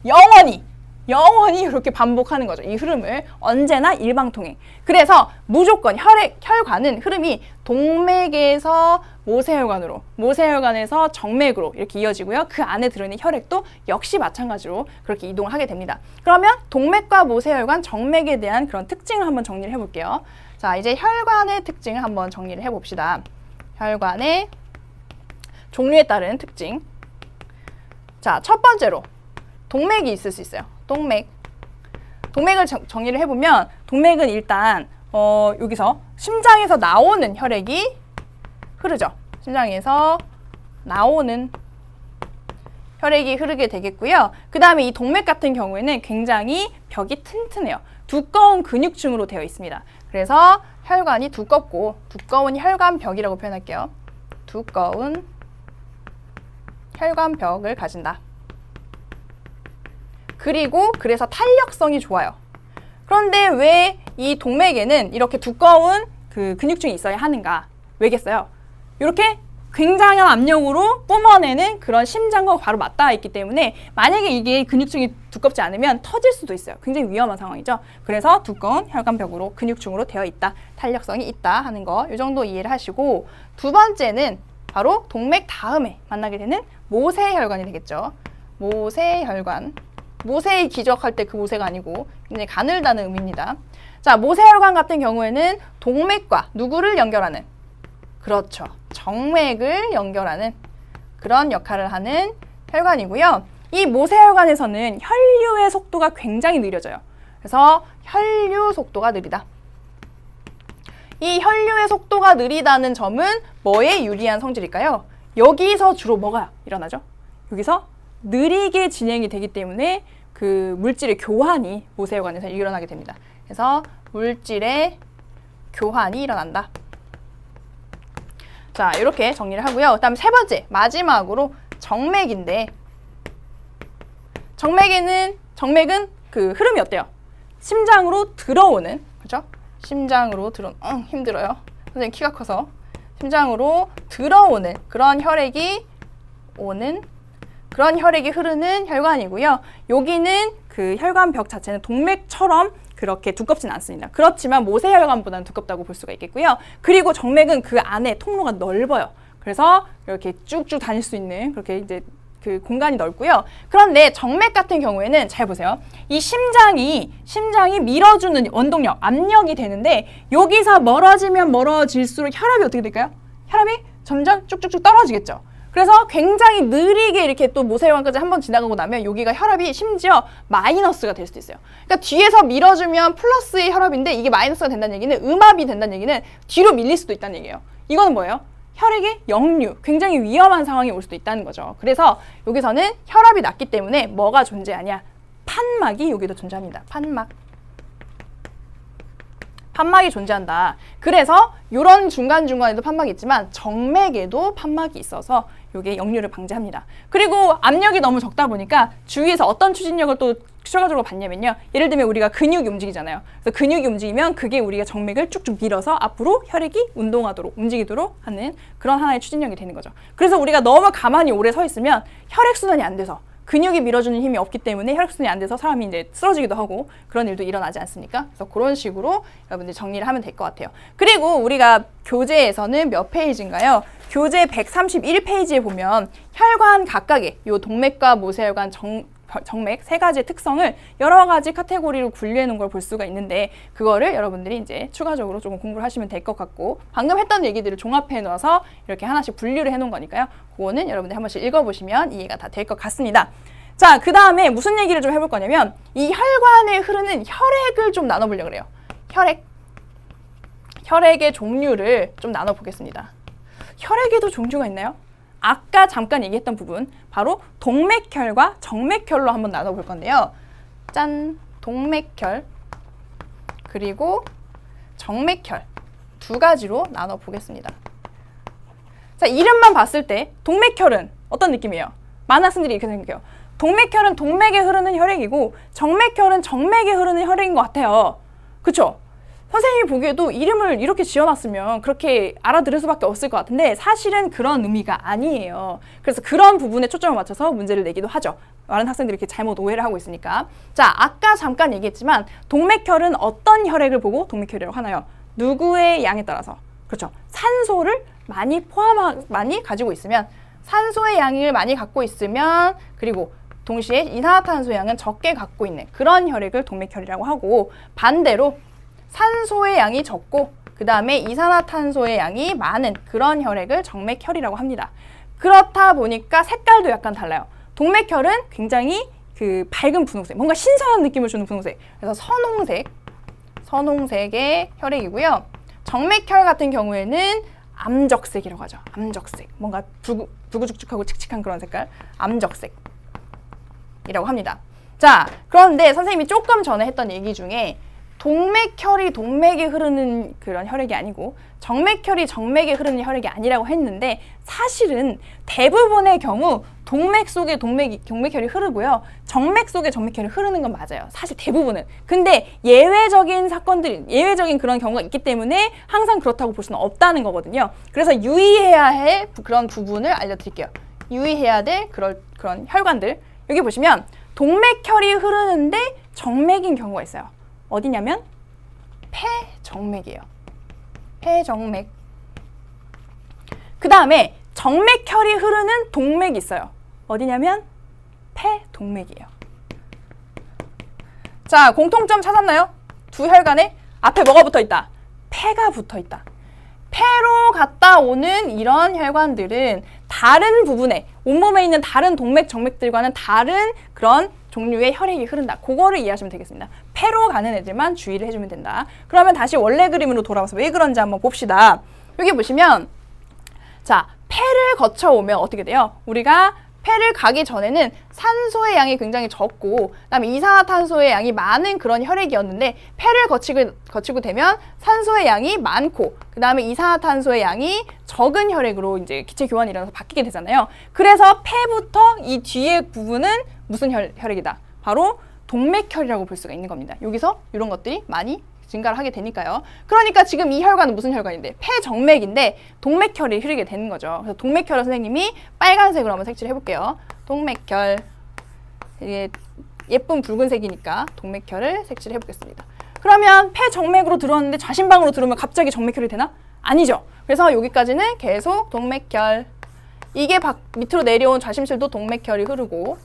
영원히 이렇게 반복하는 거죠. 이 흐름을 언제나 일방통행. 그래서 무조건 혈관은 흐름이 동맥에서 모세혈관으로, 모세혈관에서 정맥으로 이렇게 이어지고요. 그 안에 들어있는 혈액도 역시 마찬가지로 그렇게 이동을 하게 됩니다. 그러면 동맥과 모세혈관, 정맥에 대한 그런 특징을 한번 정리를 해볼게요. 자, 이제 혈관의 특징을 한번 정리를 해봅시다. 혈관의 종류에 따른 특징. 자, 첫 번째로 동맥이 있을 수 있어요. 동맥을 정리를 해보면 동맥은 일단 여기서 심장에서 나오는 혈액이 흐르죠. 심장에서 나오는 혈액이 흐르게 되겠고요. 그 다음에 이 동맥 같은 경우에는 굉장히 벽이 튼튼해요. 두꺼운 근육층으로 되어 있습니다. 그래서 혈관이 두꺼운 혈관벽이라고 표현할게요. 두꺼운 혈관벽을 가진다. 그리고 그래서 탄력성이 좋아요. 그런데 왜 이 동맥에는 이렇게 두꺼운 그 근육층이 있어야 하는가? 왜겠어요? 이렇게 굉장한 압력으로 뿜어내는 그런 심장과 바로 맞닿아 있기 때문에 만약에 이게 근육층이 두껍지 않으면 터질 수도 있어요. 굉장히 위험한 상황이죠. 그래서 두꺼운 혈관벽으로 근육층으로 되어 있다. 탄력성이 있다 하는 거 이 정도 이해를 하시고 두 번째는 바로 동맥 다음에 만나게 되는 모세혈관이 되겠죠. 모세혈관. 모세의 기적할 때 그 모세가 아니고 굉장히 가늘다는 의미입니다. 자, 모세혈관 같은 경우에는 동맥과 누구를 연결하는? 그렇죠. 정맥을 연결하는 그런 역할을 하는 혈관이고요. 이 모세혈관에서는 혈류의 속도가 굉장히 느려져요. 그래서 혈류 속도가 느리다. 이 혈류의 속도가 느리다는 점은 뭐에 유리한 성질일까요? 여기서 주로 뭐가 일어나죠? 여기서 느리게 진행이 되기 때문에 그 물질의 교환이 모세혈관에서 일어나게 됩니다. 그래서 물질의 교환이 일어난다. 자, 이렇게 정리를 하고요. 그다음 세 번째, 마지막으로 정맥인데, 정맥은 그 흐름이 어때요? 심장으로 들어오는, 그죠? 심장으로 힘들어요. 선생님 키가 커서. 심장으로 들어오는 그런 혈액이 흐르는 혈관이고요. 여기는 그 혈관벽 자체는 동맥처럼 그렇게 두껍진 않습니다. 그렇지만 모세혈관보다는 두껍다고 볼 수가 있겠고요. 그리고 정맥은 그 안에 통로가 넓어요. 그래서 이렇게 쭉쭉 다닐 수 있는 그렇게 이제 그 공간이 넓고요. 그런데 정맥 같은 경우에는 잘 보세요. 이 심장이 밀어주는 원동력, 압력이 되는데 여기서 멀어지면 멀어질수록 혈압이 어떻게 될까요? 혈압이 점점 쭉쭉쭉 떨어지겠죠. 그래서 굉장히 느리게 이렇게 또 모세혈관까지 한번 지나가고 나면 여기가 혈압이 심지어 마이너스가 될 수도 있어요. 그러니까 뒤에서 밀어주면 플러스의 혈압인데 이게 마이너스가 된다는 얘기는 음압이 된다는 얘기는 뒤로 밀릴 수도 있다는 얘기예요. 이거는 뭐예요? 혈액의 역류, 굉장히 위험한 상황이 올 수도 있다는 거죠. 그래서 여기서는 혈압이 낮기 때문에 뭐가 존재하냐? 판막이 여기도 존재합니다. 판막이 존재한다. 그래서 이런 중간중간에도 판막이 있지만 정맥에도 판막이 있어서 이게 역류를 방지합니다. 그리고 압력이 너무 적다 보니까 주위에서 어떤 추진력을 또 추가적으로 받냐면요. 예를 들면 우리가 근육이 움직이잖아요. 그래서 근육이 움직이면 그게 우리가 정맥을 쭉쭉 밀어서 앞으로 혈액이 움직이도록 하는 그런 하나의 추진력이 되는 거죠. 그래서 우리가 너무 가만히 오래 서 있으면 혈액순환이 안 돼서 근육이 밀어주는 힘이 없기 때문에 혈액순환이 안 돼서 사람이 이제 쓰러지기도 하고 그런 일도 일어나지 않습니까? 그래서 그런 식으로 여러분들 정리를 하면 될 것 같아요. 그리고 우리가 교재에서는 몇 페이지인가요? 교재 131페이지에 보면 혈관 각각의 요 동맥과 모세혈관, 정맥 세 가지의 특성을 여러 가지 카테고리로 분류해 놓은 걸 볼 수가 있는데 그거를 여러분들이 이제 추가적으로 조금 공부를 하시면 될 것 같고 방금 했던 얘기들을 종합해 놓아서 이렇게 하나씩 분류를 해 놓은 거니까요. 그거는 여러분들 한 번씩 읽어보시면 이해가 다 될 것 같습니다. 자, 그 다음에 무슨 얘기를 좀 해볼 거냐면 이 혈관에 흐르는 혈액을 좀 나눠보려고 그래요. 혈액의 종류를 좀 나눠보겠습니다. 혈액에도 종류가 있나요? 아까 잠깐 얘기했던 부분, 바로 동맥혈과 정맥혈로 한번 나눠볼 건데요. 짠! 동맥혈 그리고 정맥혈 두 가지로 나눠보겠습니다. 자, 이름만 봤을 때 동맥혈은 어떤 느낌이에요? 많은 학생들이 이렇게 생각해요. 동맥혈은 동맥에 흐르는 혈액이고 정맥혈은 정맥에 흐르는 혈액인 것 같아요. 그쵸? 선생님이 보기에도 이름을 이렇게 지어놨으면 그렇게 알아들을 수밖에 없을 것 같은데 사실은 그런 의미가 아니에요. 그래서 그런 부분에 초점을 맞춰서 문제를 내기도 하죠. 많은 학생들이 이렇게 잘못 오해를 하고 있으니까. 자, 아까 잠깐 얘기했지만 동맥혈은 어떤 혈액을 보고 동맥혈이라고 하나요? 누구의 양에 따라서. 그렇죠. 산소를 많이 가지고 있으면, 산소의 양을 많이 갖고 있으면, 그리고 동시에 이산화탄소 양은 적게 갖고 있는 그런 혈액을 동맥혈이라고 하고, 반대로 산소의 양이 적고 그 다음에 이산화탄소의 양이 많은 그런 혈액을 정맥혈이라고 합니다. 그렇다 보니까 색깔도 약간 달라요. 동맥혈은 굉장히 그 밝은 분홍색, 뭔가 신선한 느낌을 주는 분홍색, 그래서 선홍색의 혈액이고요. 정맥혈 같은 경우에는 암적색이라고 하죠. 암적색, 뭔가 부구죽죽하고 칙칙한 그런 색깔, 암적색이라고 합니다. 자, 그런데 선생님이 조금 전에 했던 얘기 중에 동맥혈이 동맥에 흐르는 그런 혈액이 아니고 정맥혈이 정맥에 흐르는 혈액이 아니라고 했는데 사실은 대부분의 경우 동맥 속에 동맥혈이 흐르고요. 정맥 속에 정맥혈이 흐르는 건 맞아요. 사실 대부분은. 근데 예외적인 그런 경우가 있기 때문에 항상 그렇다고 볼 수는 없다는 거거든요. 그래서 유의해야 할 그런 부분을 알려드릴게요. 유의해야 될 그런 혈관들. 여기 보시면 동맥혈이 흐르는데 정맥인 경우가 있어요. 어디냐면 폐정맥이에요. 폐정맥. 그 다음에 정맥혈이 흐르는 동맥이 있어요. 어디냐면 폐동맥이에요. 자, 공통점 찾았나요? 두 혈관에 앞에 뭐가 붙어있다? 폐가 붙어있다. 폐로 갔다 오는 이런 혈관들은 다른 부분에, 온몸에 있는 다른 동맥, 정맥들과는 다른 그런 종류의 혈액이 흐른다. 그거를 이해하시면 되겠습니다. 폐로 가는 애들만 주의를 해주면 된다. 그러면 다시 원래 그림으로 돌아와서 왜 그런지 한번 봅시다. 여기 보시면, 자, 폐를 거쳐오면 어떻게 돼요? 우리가 폐를 가기 전에는 산소의 양이 굉장히 적고 그다음에 이산화탄소의 양이 많은 그런 혈액이었는데 폐를 거치고 되면 산소의 양이 많고 그다음에 이산화탄소의 양이 적은 혈액으로 이제 기체 교환이 일어나서 바뀌게 되잖아요. 그래서 폐부터 이 뒤에 부분은 무슨 혈액이다? 바로 동맥혈이라고 볼 수가 있는 겁니다. 여기서 이런 것들이 많이 증가를 하게 되니까요. 그러니까 지금 이 혈관은 무슨 혈관인데? 폐정맥인데 동맥혈이 흐르게 되는 거죠. 그래서 동맥혈을 선생님이 빨간색으로 한번 색칠을 해볼게요. 동맥혈. 이게 예쁜 붉은색이니까 동맥혈을 색칠을 해보겠습니다. 그러면 폐정맥으로 들어왔는데 좌심방으로 들어오면 갑자기 정맥혈이 되나? 아니죠. 그래서 여기까지는 계속 동맥혈. 이게 밑으로 내려온 좌심실도 동맥혈이 흐르고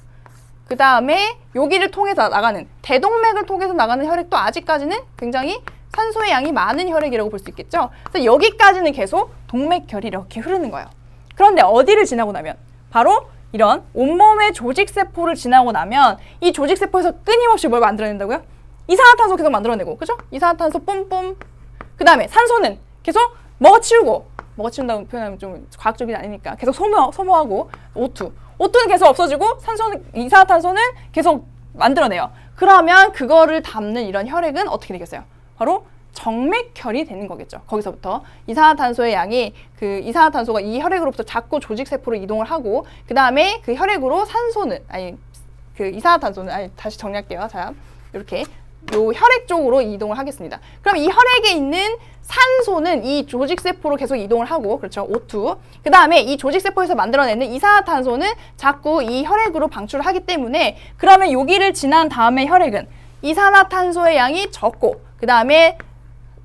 그 다음에 여기를 통해서 나가는 대동맥을 통해서 나가는 혈액도 아직까지는 굉장히 산소의 양이 많은 혈액이라고 볼 수 있겠죠. 그래서 여기까지는 계속 동맥혈이 이렇게 흐르는 거예요. 그런데 어디를 지나고 나면 바로 이런 온몸의 조직세포를 지나고 나면 이 조직세포에서 끊임없이 뭘 만들어낸다고요? 이산화탄소 계속 만들어내고 그죠? 이산화탄소 뿜뿜 그 다음에 산소는 계속 먹어치운다고 표현하면 좀 과학적이지 않으니까 계속 소모하고 O2는 계속 없어지고 이산화탄소는 계속 만들어내요. 그러면 그거를 담는 이런 혈액은 어떻게 되겠어요? 바로 정맥혈이 되는 거겠죠. 거기서부터 이산화탄소의 양이 이산화탄소가 이 혈액으로부터 자꾸 조직세포로 이동을 하고 그 다음에 그 혈액으로 이산화탄소는 다시 정리할게요. 자, 이렇게 요 혈액 쪽으로 이동을 하겠습니다. 그럼 이 혈액에 있는 산소는 이 조직세포로 계속 이동을 하고 그렇죠. O2. 그 다음에 이 조직세포에서 만들어내는 이산화탄소는 자꾸 이 혈액으로 방출을 하기 때문에 그러면 여기를 지난 다음에 혈액은 이산화탄소의 양이 적고 그 다음에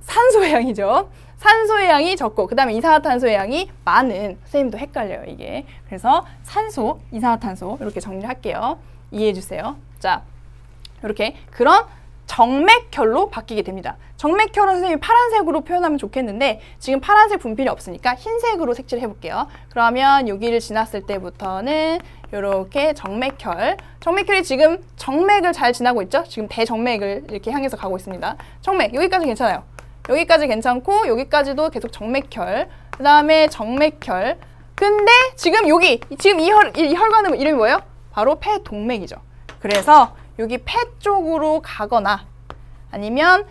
산소의 양이죠. 산소의 양이 적고 그 다음에 이산화탄소의 양이 많은 선생님도 헷갈려요 이게. 그래서 산소, 이산화탄소 이렇게 정리를 할게요. 이해해 주세요. 자, 이렇게 그런 정맥혈로 바뀌게 됩니다. 정맥혈은 선생님이 파란색으로 표현하면 좋겠는데 지금 파란색 분필이 없으니까 흰색으로 색칠을 해볼게요. 그러면 여기를 지났을 때부터는 이렇게 정맥혈이 지금 정맥을 잘 지나고 있죠? 지금 대정맥을 이렇게 향해서 가고 있습니다. 정맥, 여기까지 괜찮아요. 여기까지 괜찮고 여기까지도 계속 정맥혈, 그 다음에 정맥혈. 근데 지금 이 혈관은 이름이 뭐예요? 바로 폐동맥이죠. 그래서 여기 폐 쪽으로 가거나 아니면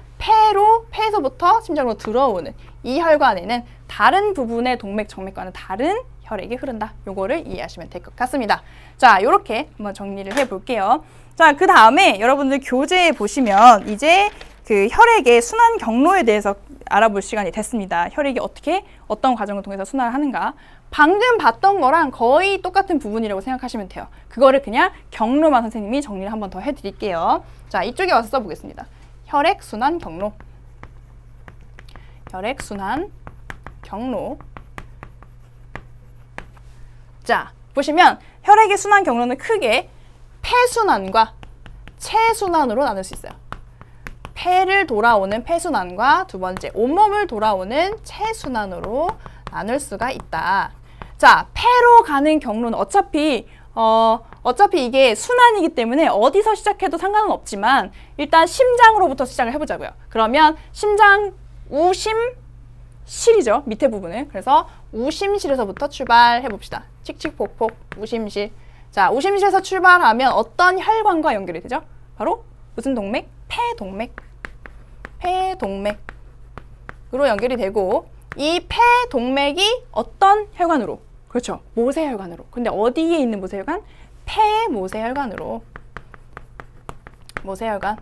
폐에서부터 심장으로 들어오는 이 혈관에는 다른 부분의 동맥, 정맥과는 다른 혈액이 흐른다. 요거를 이해하시면 될 것 같습니다. 자, 요렇게 한번 정리를 해볼게요. 자, 그 다음에 여러분들 교재에 보시면 이제 그 혈액의 순환 경로에 대해서 알아볼 시간이 됐습니다. 혈액이 어떤 과정을 통해서 순환을 하는가. 방금 봤던 거랑 거의 똑같은 부분이라고 생각하시면 돼요. 그거를 그냥 경로만 선생님이 정리를 한번 더 해드릴게요. 자, 이쪽에 와서 써보겠습니다. 혈액순환 경로. 혈액순환 경로. 자, 보시면 혈액의 순환 경로는 크게 폐순환과 체순환으로 나눌 수 있어요. 폐를 돌아오는 폐순환과 두 번째 온몸을 돌아오는 체순환으로 나눌 수가 있다. 자, 폐로 가는 경로는 어차피 이게 순환이기 때문에 어디서 시작해도 상관은 없지만 일단 심장으로부터 시작을 해보자고요. 그러면 심장 우심실이죠. 밑에 부분을. 그래서 우심실에서부터 출발해봅시다. 칙칙폭폭 우심실. 자, 우심실에서 출발하면 어떤 혈관과 연결이 되죠? 바로 무슨 동맥? 폐동맥으로 연결이 되고 이 폐동맥이 어떤 혈관으로? 그렇죠. 모세혈관으로. 근데 어디에 있는 모세혈관? 폐모세혈관으로. 모세혈관.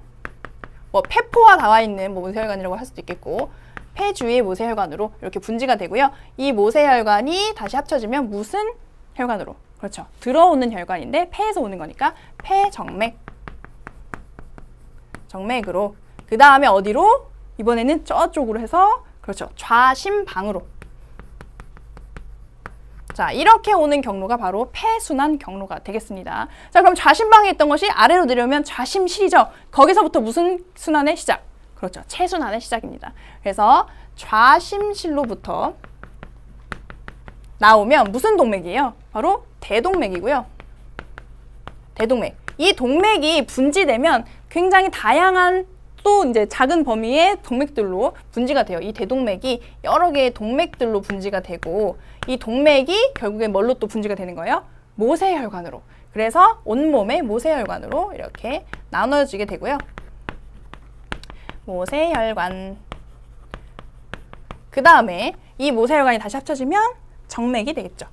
뭐 폐포와 닿아 있는 모세혈관이라고 할 수도 있겠고 폐 주위의 모세혈관으로 이렇게 분지가 되고요. 이 모세혈관이 다시 합쳐지면 무슨 혈관으로? 그렇죠. 들어오는 혈관인데 폐에서 오는 거니까 폐정맥. 정맥으로. 그 다음에 어디로? 이번에는 저쪽으로 해서 그렇죠. 좌심방으로. 자, 이렇게 오는 경로가 바로 폐순환 경로가 되겠습니다. 자, 그럼 좌심방에 있던 것이 아래로 내려오면 좌심실이죠. 거기서부터 무슨 순환의 시작? 그렇죠. 체순환의 시작입니다. 그래서 좌심실로부터 나오면 무슨 동맥이에요? 바로 대동맥이고요. 대동맥. 이 동맥이 분지되면 굉장히 다양한 또 이제 작은 범위의 동맥들로 분지가 돼요. 이 대동맥이 여러 개의 동맥들로 분지가 되고 이 동맥이 결국에 뭘로 또 분지가 되는 거예요? 모세혈관으로. 그래서 온몸의 모세혈관으로 이렇게 나눠지게 되고요. 모세혈관. 그 다음에 이 모세혈관이 다시 합쳐지면 정맥이 되겠죠.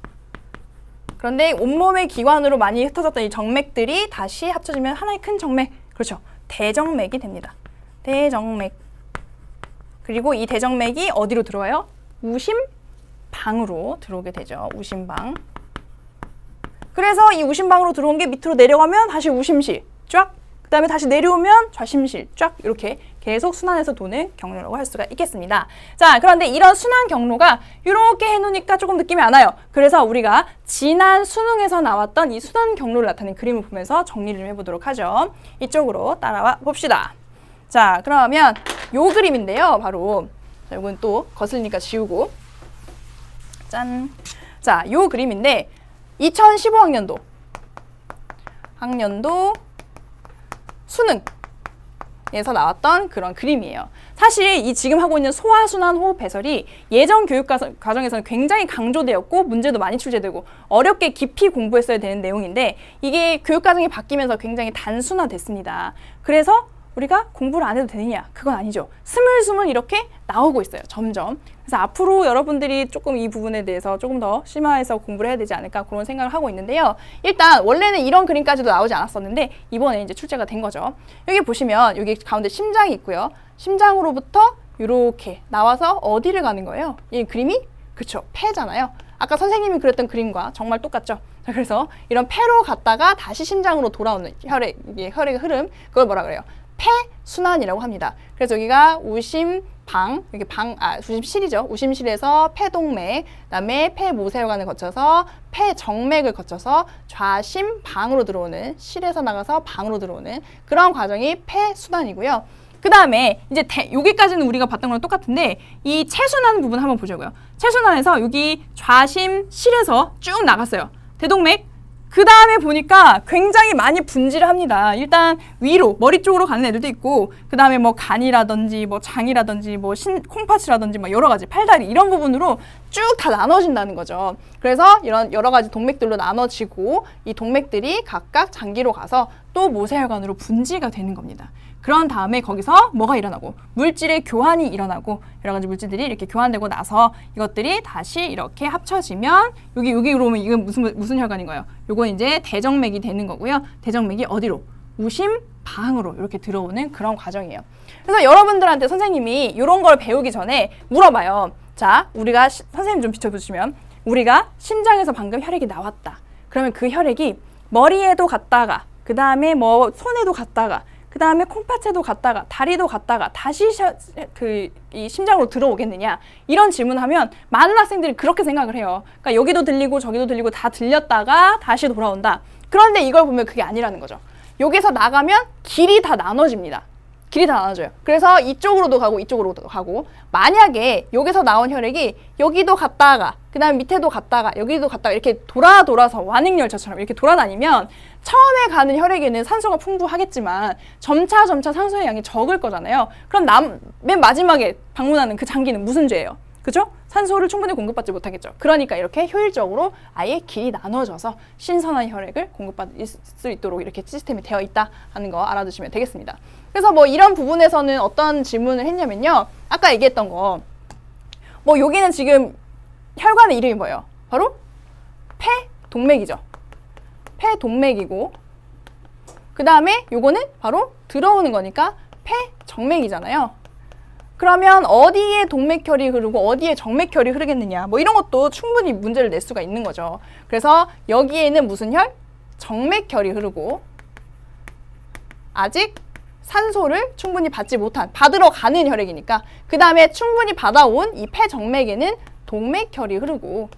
그런데 온몸의 기관으로 많이 흩어졌던 이 정맥들이 다시 합쳐지면 하나의 큰 정맥, 그렇죠. 대정맥이 됩니다. 대정맥. 그리고 이 대정맥이 어디로 들어와요? 우심방으로 들어오게 되죠. 우심방. 그래서 이 우심방으로 들어온 게 밑으로 내려가면 다시 우심실 쫙, 그 다음에 다시 내려오면 좌심실 쫙, 이렇게 계속 순환해서 도는 경로라고 할 수가 있겠습니다. 자, 그런데 이런 순환 경로가 이렇게 해놓으니까 조금 느낌이 안 와요. 그래서 우리가 지난 수능에서 나왔던 이 순환 경로를 나타낸 그림을 보면서 정리를 좀 해보도록 하죠. 이쪽으로 따라와 봅시다. 자, 그러면 요 그림인데요. 바로 자, 이건 또 거슬리니까 지우고, 짠. 자, 요 그림인데 2015학년도 수능에서 나왔던 그런 그림이에요. 사실 이 지금 하고 있는 소화순환 호흡 배설이 예전 교육 과정에서는 굉장히 강조되었고 문제도 많이 출제되고 어렵게 깊이 공부했어야 되는 내용인데 이게 교육 과정이 바뀌면서 굉장히 단순화됐습니다. 그래서 우리가 공부를 안 해도 되느냐? 그건 아니죠. 스물스물 이렇게 나오고 있어요. 점점. 그래서 앞으로 여러분들이 조금 이 부분에 대해서 조금 더 심화해서 공부를 해야 되지 않을까 그런 생각을 하고 있는데요. 일단 원래는 이런 그림까지도 나오지 않았었는데 이번에 이제 출제가 된 거죠. 여기 보시면 여기 가운데 심장이 있고요. 심장으로부터 이렇게 나와서 어디를 가는 거예요? 이 그림이? 그쵸. 폐잖아요. 아까 선생님이 그렸던 그림과 정말 똑같죠. 자, 그래서 이런 폐로 갔다가 다시 심장으로 돌아오는 혈액의 흐름, 그걸 뭐라 그래요? 폐순환이라고 합니다. 그래서 여기가 우심방, 여기 우심실이죠. 우심실에서 폐동맥, 그다음에 폐모세혈관을 거쳐서 폐정맥을 거쳐서 좌심방으로 들어오는, 실에서 나가서 방으로 들어오는 그런 과정이 폐순환이고요. 그 다음에 이제 여기까지는 우리가 봤던 거랑 똑같은데 이 체순환 부분 한번 보자고요. 체순환에서 여기 좌심실에서 쭉 나갔어요. 대동맥. 그 다음에 보니까 굉장히 많이 분지를 합니다. 일단 위로 머리 쪽으로 가는 애들도 있고, 그 다음에 뭐 간이라든지 뭐 장이라든지 뭐 콩팥이라든지 뭐 여러 가지 팔다리 이런 부분으로 쭉 다 나눠진다는 거죠. 그래서 이런 여러 가지 동맥들로 나눠지고 이 동맥들이 각각 장기로 가서 또 모세혈관으로 분지가 되는 겁니다. 그런 다음에 거기서 뭐가 일어나고 물질의 교환이 일어나고 여러 가지 물질들이 이렇게 교환되고 나서 이것들이 다시 이렇게 합쳐지면 여기로 오면 이건 무슨 혈관인 거예요? 요건 이제 대정맥이 되는 거고요. 대정맥이 어디로? 우심방으로 이렇게 들어오는 그런 과정이에요. 그래서 여러분들한테 선생님이 이런 걸 배우기 전에 물어봐요. 자, 우리가 선생님 좀 비춰보시면 우리가 심장에서 방금 혈액이 나왔다. 그러면 그 혈액이 머리에도 갔다가 그 다음에 뭐 손에도 갔다가 그 다음에 콩팥에도 갔다가 다리도 갔다가 다시 이 심장으로 들어오겠느냐 이런 질문하면 많은 학생들이 그렇게 생각을 해요. 그러니까 여기도 들리고 저기도 들리고 다 들렸다가 다시 돌아온다. 그런데 이걸 보면 그게 아니라는 거죠. 여기서 나가면 길이 다 나눠집니다. 길이 다 나눠져요. 그래서 이쪽으로도 가고 이쪽으로도 가고, 만약에 여기서 나온 혈액이 여기도 갔다가 그 다음에 밑에도 갔다가 여기도 갔다가 이렇게 돌아서 완행열차처럼 이렇게 돌아다니면 처음에 가는 혈액에는 산소가 풍부하겠지만 점차 산소의 양이 적을 거잖아요. 그럼 맨 마지막에 방문하는 그 장기는 무슨 죄예요? 그죠? 산소를 충분히 공급받지 못하겠죠. 그러니까 이렇게 효율적으로 아예 길이 나눠져서 신선한 혈액을 공급받을 수 있도록 이렇게 시스템이 되어 있다 하는 거 알아두시면 되겠습니다. 그래서 뭐 이런 부분에서는 어떤 질문을 했냐면요. 아까 얘기했던 거, 뭐 여기는 지금 혈관의 이름이 뭐예요? 바로 폐동맥이죠. 폐동맥이고, 그 다음에 요거는 바로 들어오는 거니까 폐정맥이잖아요. 그러면 어디에 동맥혈이 흐르고 어디에 정맥혈이 흐르겠느냐, 뭐 이런 것도 충분히 문제를 낼 수가 있는 거죠. 그래서 여기에는 무슨 혈? 정맥혈이 흐르고, 아직 산소를 충분히 받지 못한, 받으러 가는 혈액이니까 그 다음에 충분히 받아온 이 폐정맥에는 동맥혈이 흐르고,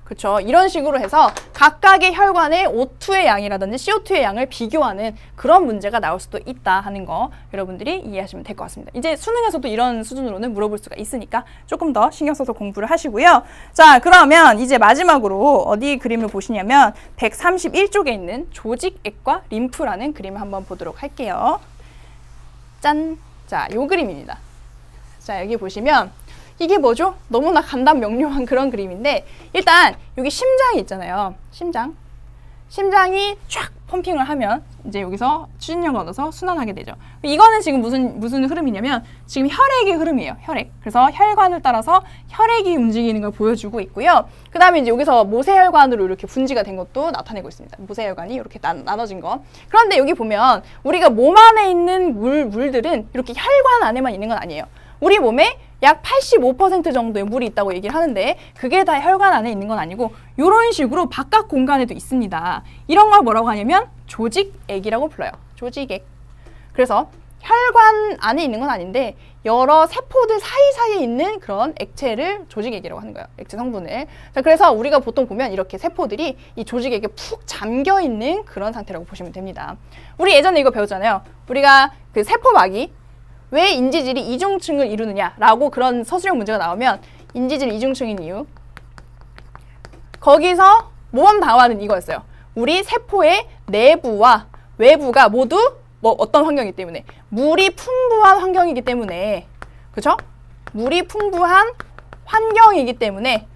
그렇죠. 이런 식으로 해서 각각의 혈관의 O2의 양이라든지 CO2의 양을 비교하는 그런 문제가 나올 수도 있다 하는 거 여러분들이 이해하시면 될 것 같습니다. 이제 수능에서도 이런 수준으로는 물어볼 수가 있으니까 조금 더 신경 써서 공부를 하시고요. 자, 그러면 이제 마지막으로 어디 그림을 보시냐면 131쪽에 있는 조직액과 림프라는 그림을 한번 보도록 할게요. 짠! 자, 요 그림입니다. 자, 여기 보시면 이게 뭐죠? 너무나 간단 명료한 그런 그림인데 일단 여기 심장이 있잖아요. 심장이 쫙 펌핑을 하면 이제 여기서 추진력을 얻어서 순환하게 되죠. 이거는 지금 무슨 흐름이냐면 지금 혈액의 흐름이에요. 혈액. 그래서 혈관을 따라서 혈액이 움직이는 걸 보여주고 있고요. 그 다음에 이제 여기서 모세혈관으로 이렇게 분지가 된 것도 나타내고 있습니다. 모세혈관이 이렇게 나눠진 거. 그런데 여기 보면 우리가 몸 안에 있는 물들은 이렇게 혈관 안에만 있는 건 아니에요. 우리 몸에 약 85% 정도의 물이 있다고 얘기를 하는데 그게 다 혈관 안에 있는 건 아니고 이런 식으로 바깥 공간에도 있습니다. 이런 걸 뭐라고 하냐면 조직액이라고 불러요. 조직액. 그래서 혈관 안에 있는 건 아닌데 여러 세포들 사이사이에 있는 그런 액체를 조직액이라고 하는 거예요. 액체 성분을. 자, 그래서 우리가 보통 보면 이렇게 세포들이 이 조직액에 푹 잠겨 있는 그런 상태라고 보시면 됩니다. 우리 예전에 이거 배웠잖아요. 우리가 그 세포막이 왜 인지질이 이중층을 이루느냐라고 그런 서술형 문제가 나오면 인지질 이중층인 이유 거기서 모범답안은 이거였어요. 우리 세포의 내부와 외부가 모두 어떤 환경이기 때문에 물이 풍부한 환경이기 때문에 그렇죠? 물이 풍부한 환경이기 때문에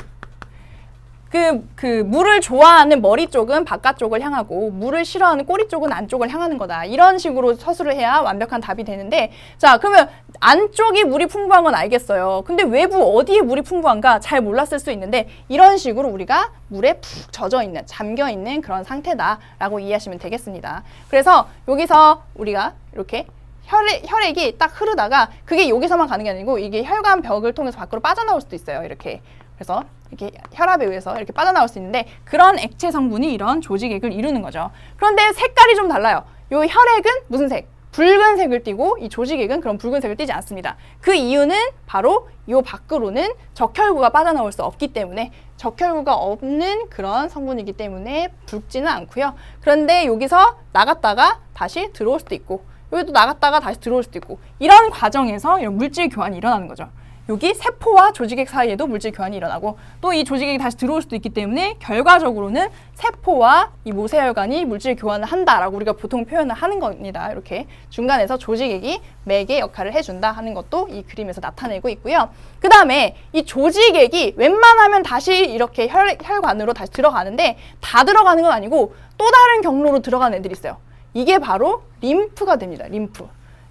그 물을 좋아하는 머리 쪽은 바깥쪽을 향하고 물을 싫어하는 꼬리 쪽은 안쪽을 향하는 거다. 이런 식으로 서술을 해야 완벽한 답이 되는데 자 그러면 안쪽이 물이 풍부한 건 알겠어요. 근데 외부 어디에 물이 풍부한가 잘 몰랐을 수 있는데 이런 식으로 우리가 물에 푹 젖어 있는 잠겨 있는 그런 상태다라고 이해하시면 되겠습니다. 그래서 여기서 우리가 이렇게 혈액이 딱 흐르다가 그게 여기서만 가는 게 아니고 이게 혈관 벽을 통해서 밖으로 빠져나올 수도 있어요. 이렇게. 그래서 이렇게 혈압에 의해서 이렇게 빠져나올 수 있는데 그런 액체 성분이 이런 조직액을 이루는 거죠. 그런데 색깔이 좀 달라요. 이 혈액은 무슨 색? 붉은색을 띠고 이 조직액은 그런 붉은색을 띠지 않습니다. 그 이유는 바로 이 밖으로는 적혈구가 빠져나올 수 없기 때문에 적혈구가 없는 그런 성분이기 때문에 붉지는 않고요. 그런데 여기서 나갔다가 다시 들어올 수도 있고 여기도 나갔다가 다시 들어올 수도 있고 이런 과정에서 이런 물질 교환이 일어나는 거죠. 여기 세포와 조직액 사이에도 물질 교환이 일어나고 또 이 조직액이 다시 들어올 수도 있기 때문에 결과적으로는 세포와 이 모세혈관이 물질 교환을 한다라고 우리가 보통 표현을 하는 겁니다. 이렇게 중간에서 조직액이 맥의 역할을 해준다 하는 것도 이 그림에서 나타내고 있고요. 그 다음에 이 조직액이 웬만하면 다시 이렇게 혈관으로 다시 들어가는데 다 들어가는 건 아니고 또 다른 경로로 들어가는 애들이 있어요. 이게 바로 림프가 됩니다.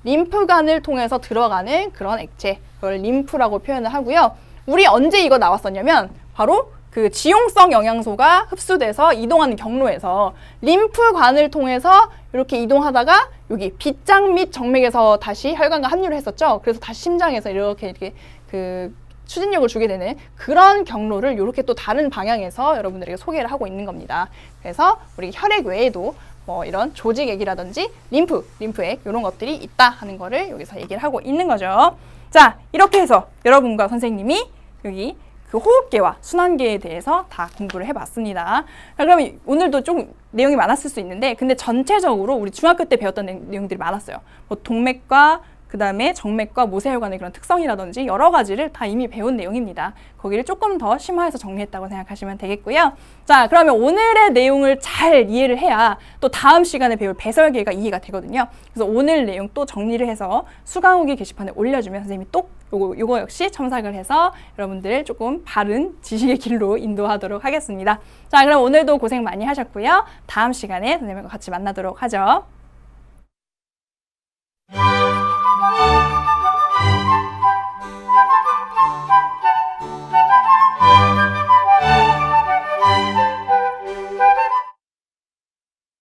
림프관을 통해서 들어가는 그런 액체, 그걸 림프라고 표현을 하고요. 우리 언제 이거 나왔었냐면 바로 그 지용성 영양소가 흡수돼서 이동하는 경로에서 림프관을 통해서 이렇게 이동하다가 여기 빗장 및 정맥에서 다시 혈관과 합류를 했었죠. 그래서 다시 심장에서 이렇게 그 추진력을 주게 되는 그런 경로를 이렇게 또 다른 방향에서 여러분들에게 소개를 하고 있는 겁니다. 그래서 우리 혈액 외에도 뭐 이런 조직액이라든지 림프액 이런 것들이 있다 하는 거를 여기서 얘기를 하고 있는 거죠. 자, 이렇게 해서 여러분과 선생님이 여기 그 호흡계와 순환계에 대해서 다 공부를 해봤습니다. 자, 그러면 오늘도 좀 내용이 많았을 수 있는데 근데 전체적으로 우리 중학교 때 배웠던 내용들이 많았어요. 뭐 동맥과 그 다음에 정맥과 모세혈관의 그런 특성이라든지 여러 가지를 다 이미 배운 내용입니다. 거기를 조금 더 심화해서 정리했다고 생각하시면 되겠고요. 자, 그러면 오늘의 내용을 잘 이해를 해야 또 다음 시간에 배울 배설계가 이해가 되거든요. 그래서 오늘 내용 또 정리를 해서 수강후기 게시판에 올려주면 선생님이 또 요거 역시 첨삭을 해서 여러분들을 조금 바른 지식의 길로 인도하도록 하겠습니다. 자, 그럼 오늘도 고생 많이 하셨고요. 다음 시간에 선생님과 같이 만나도록 하죠.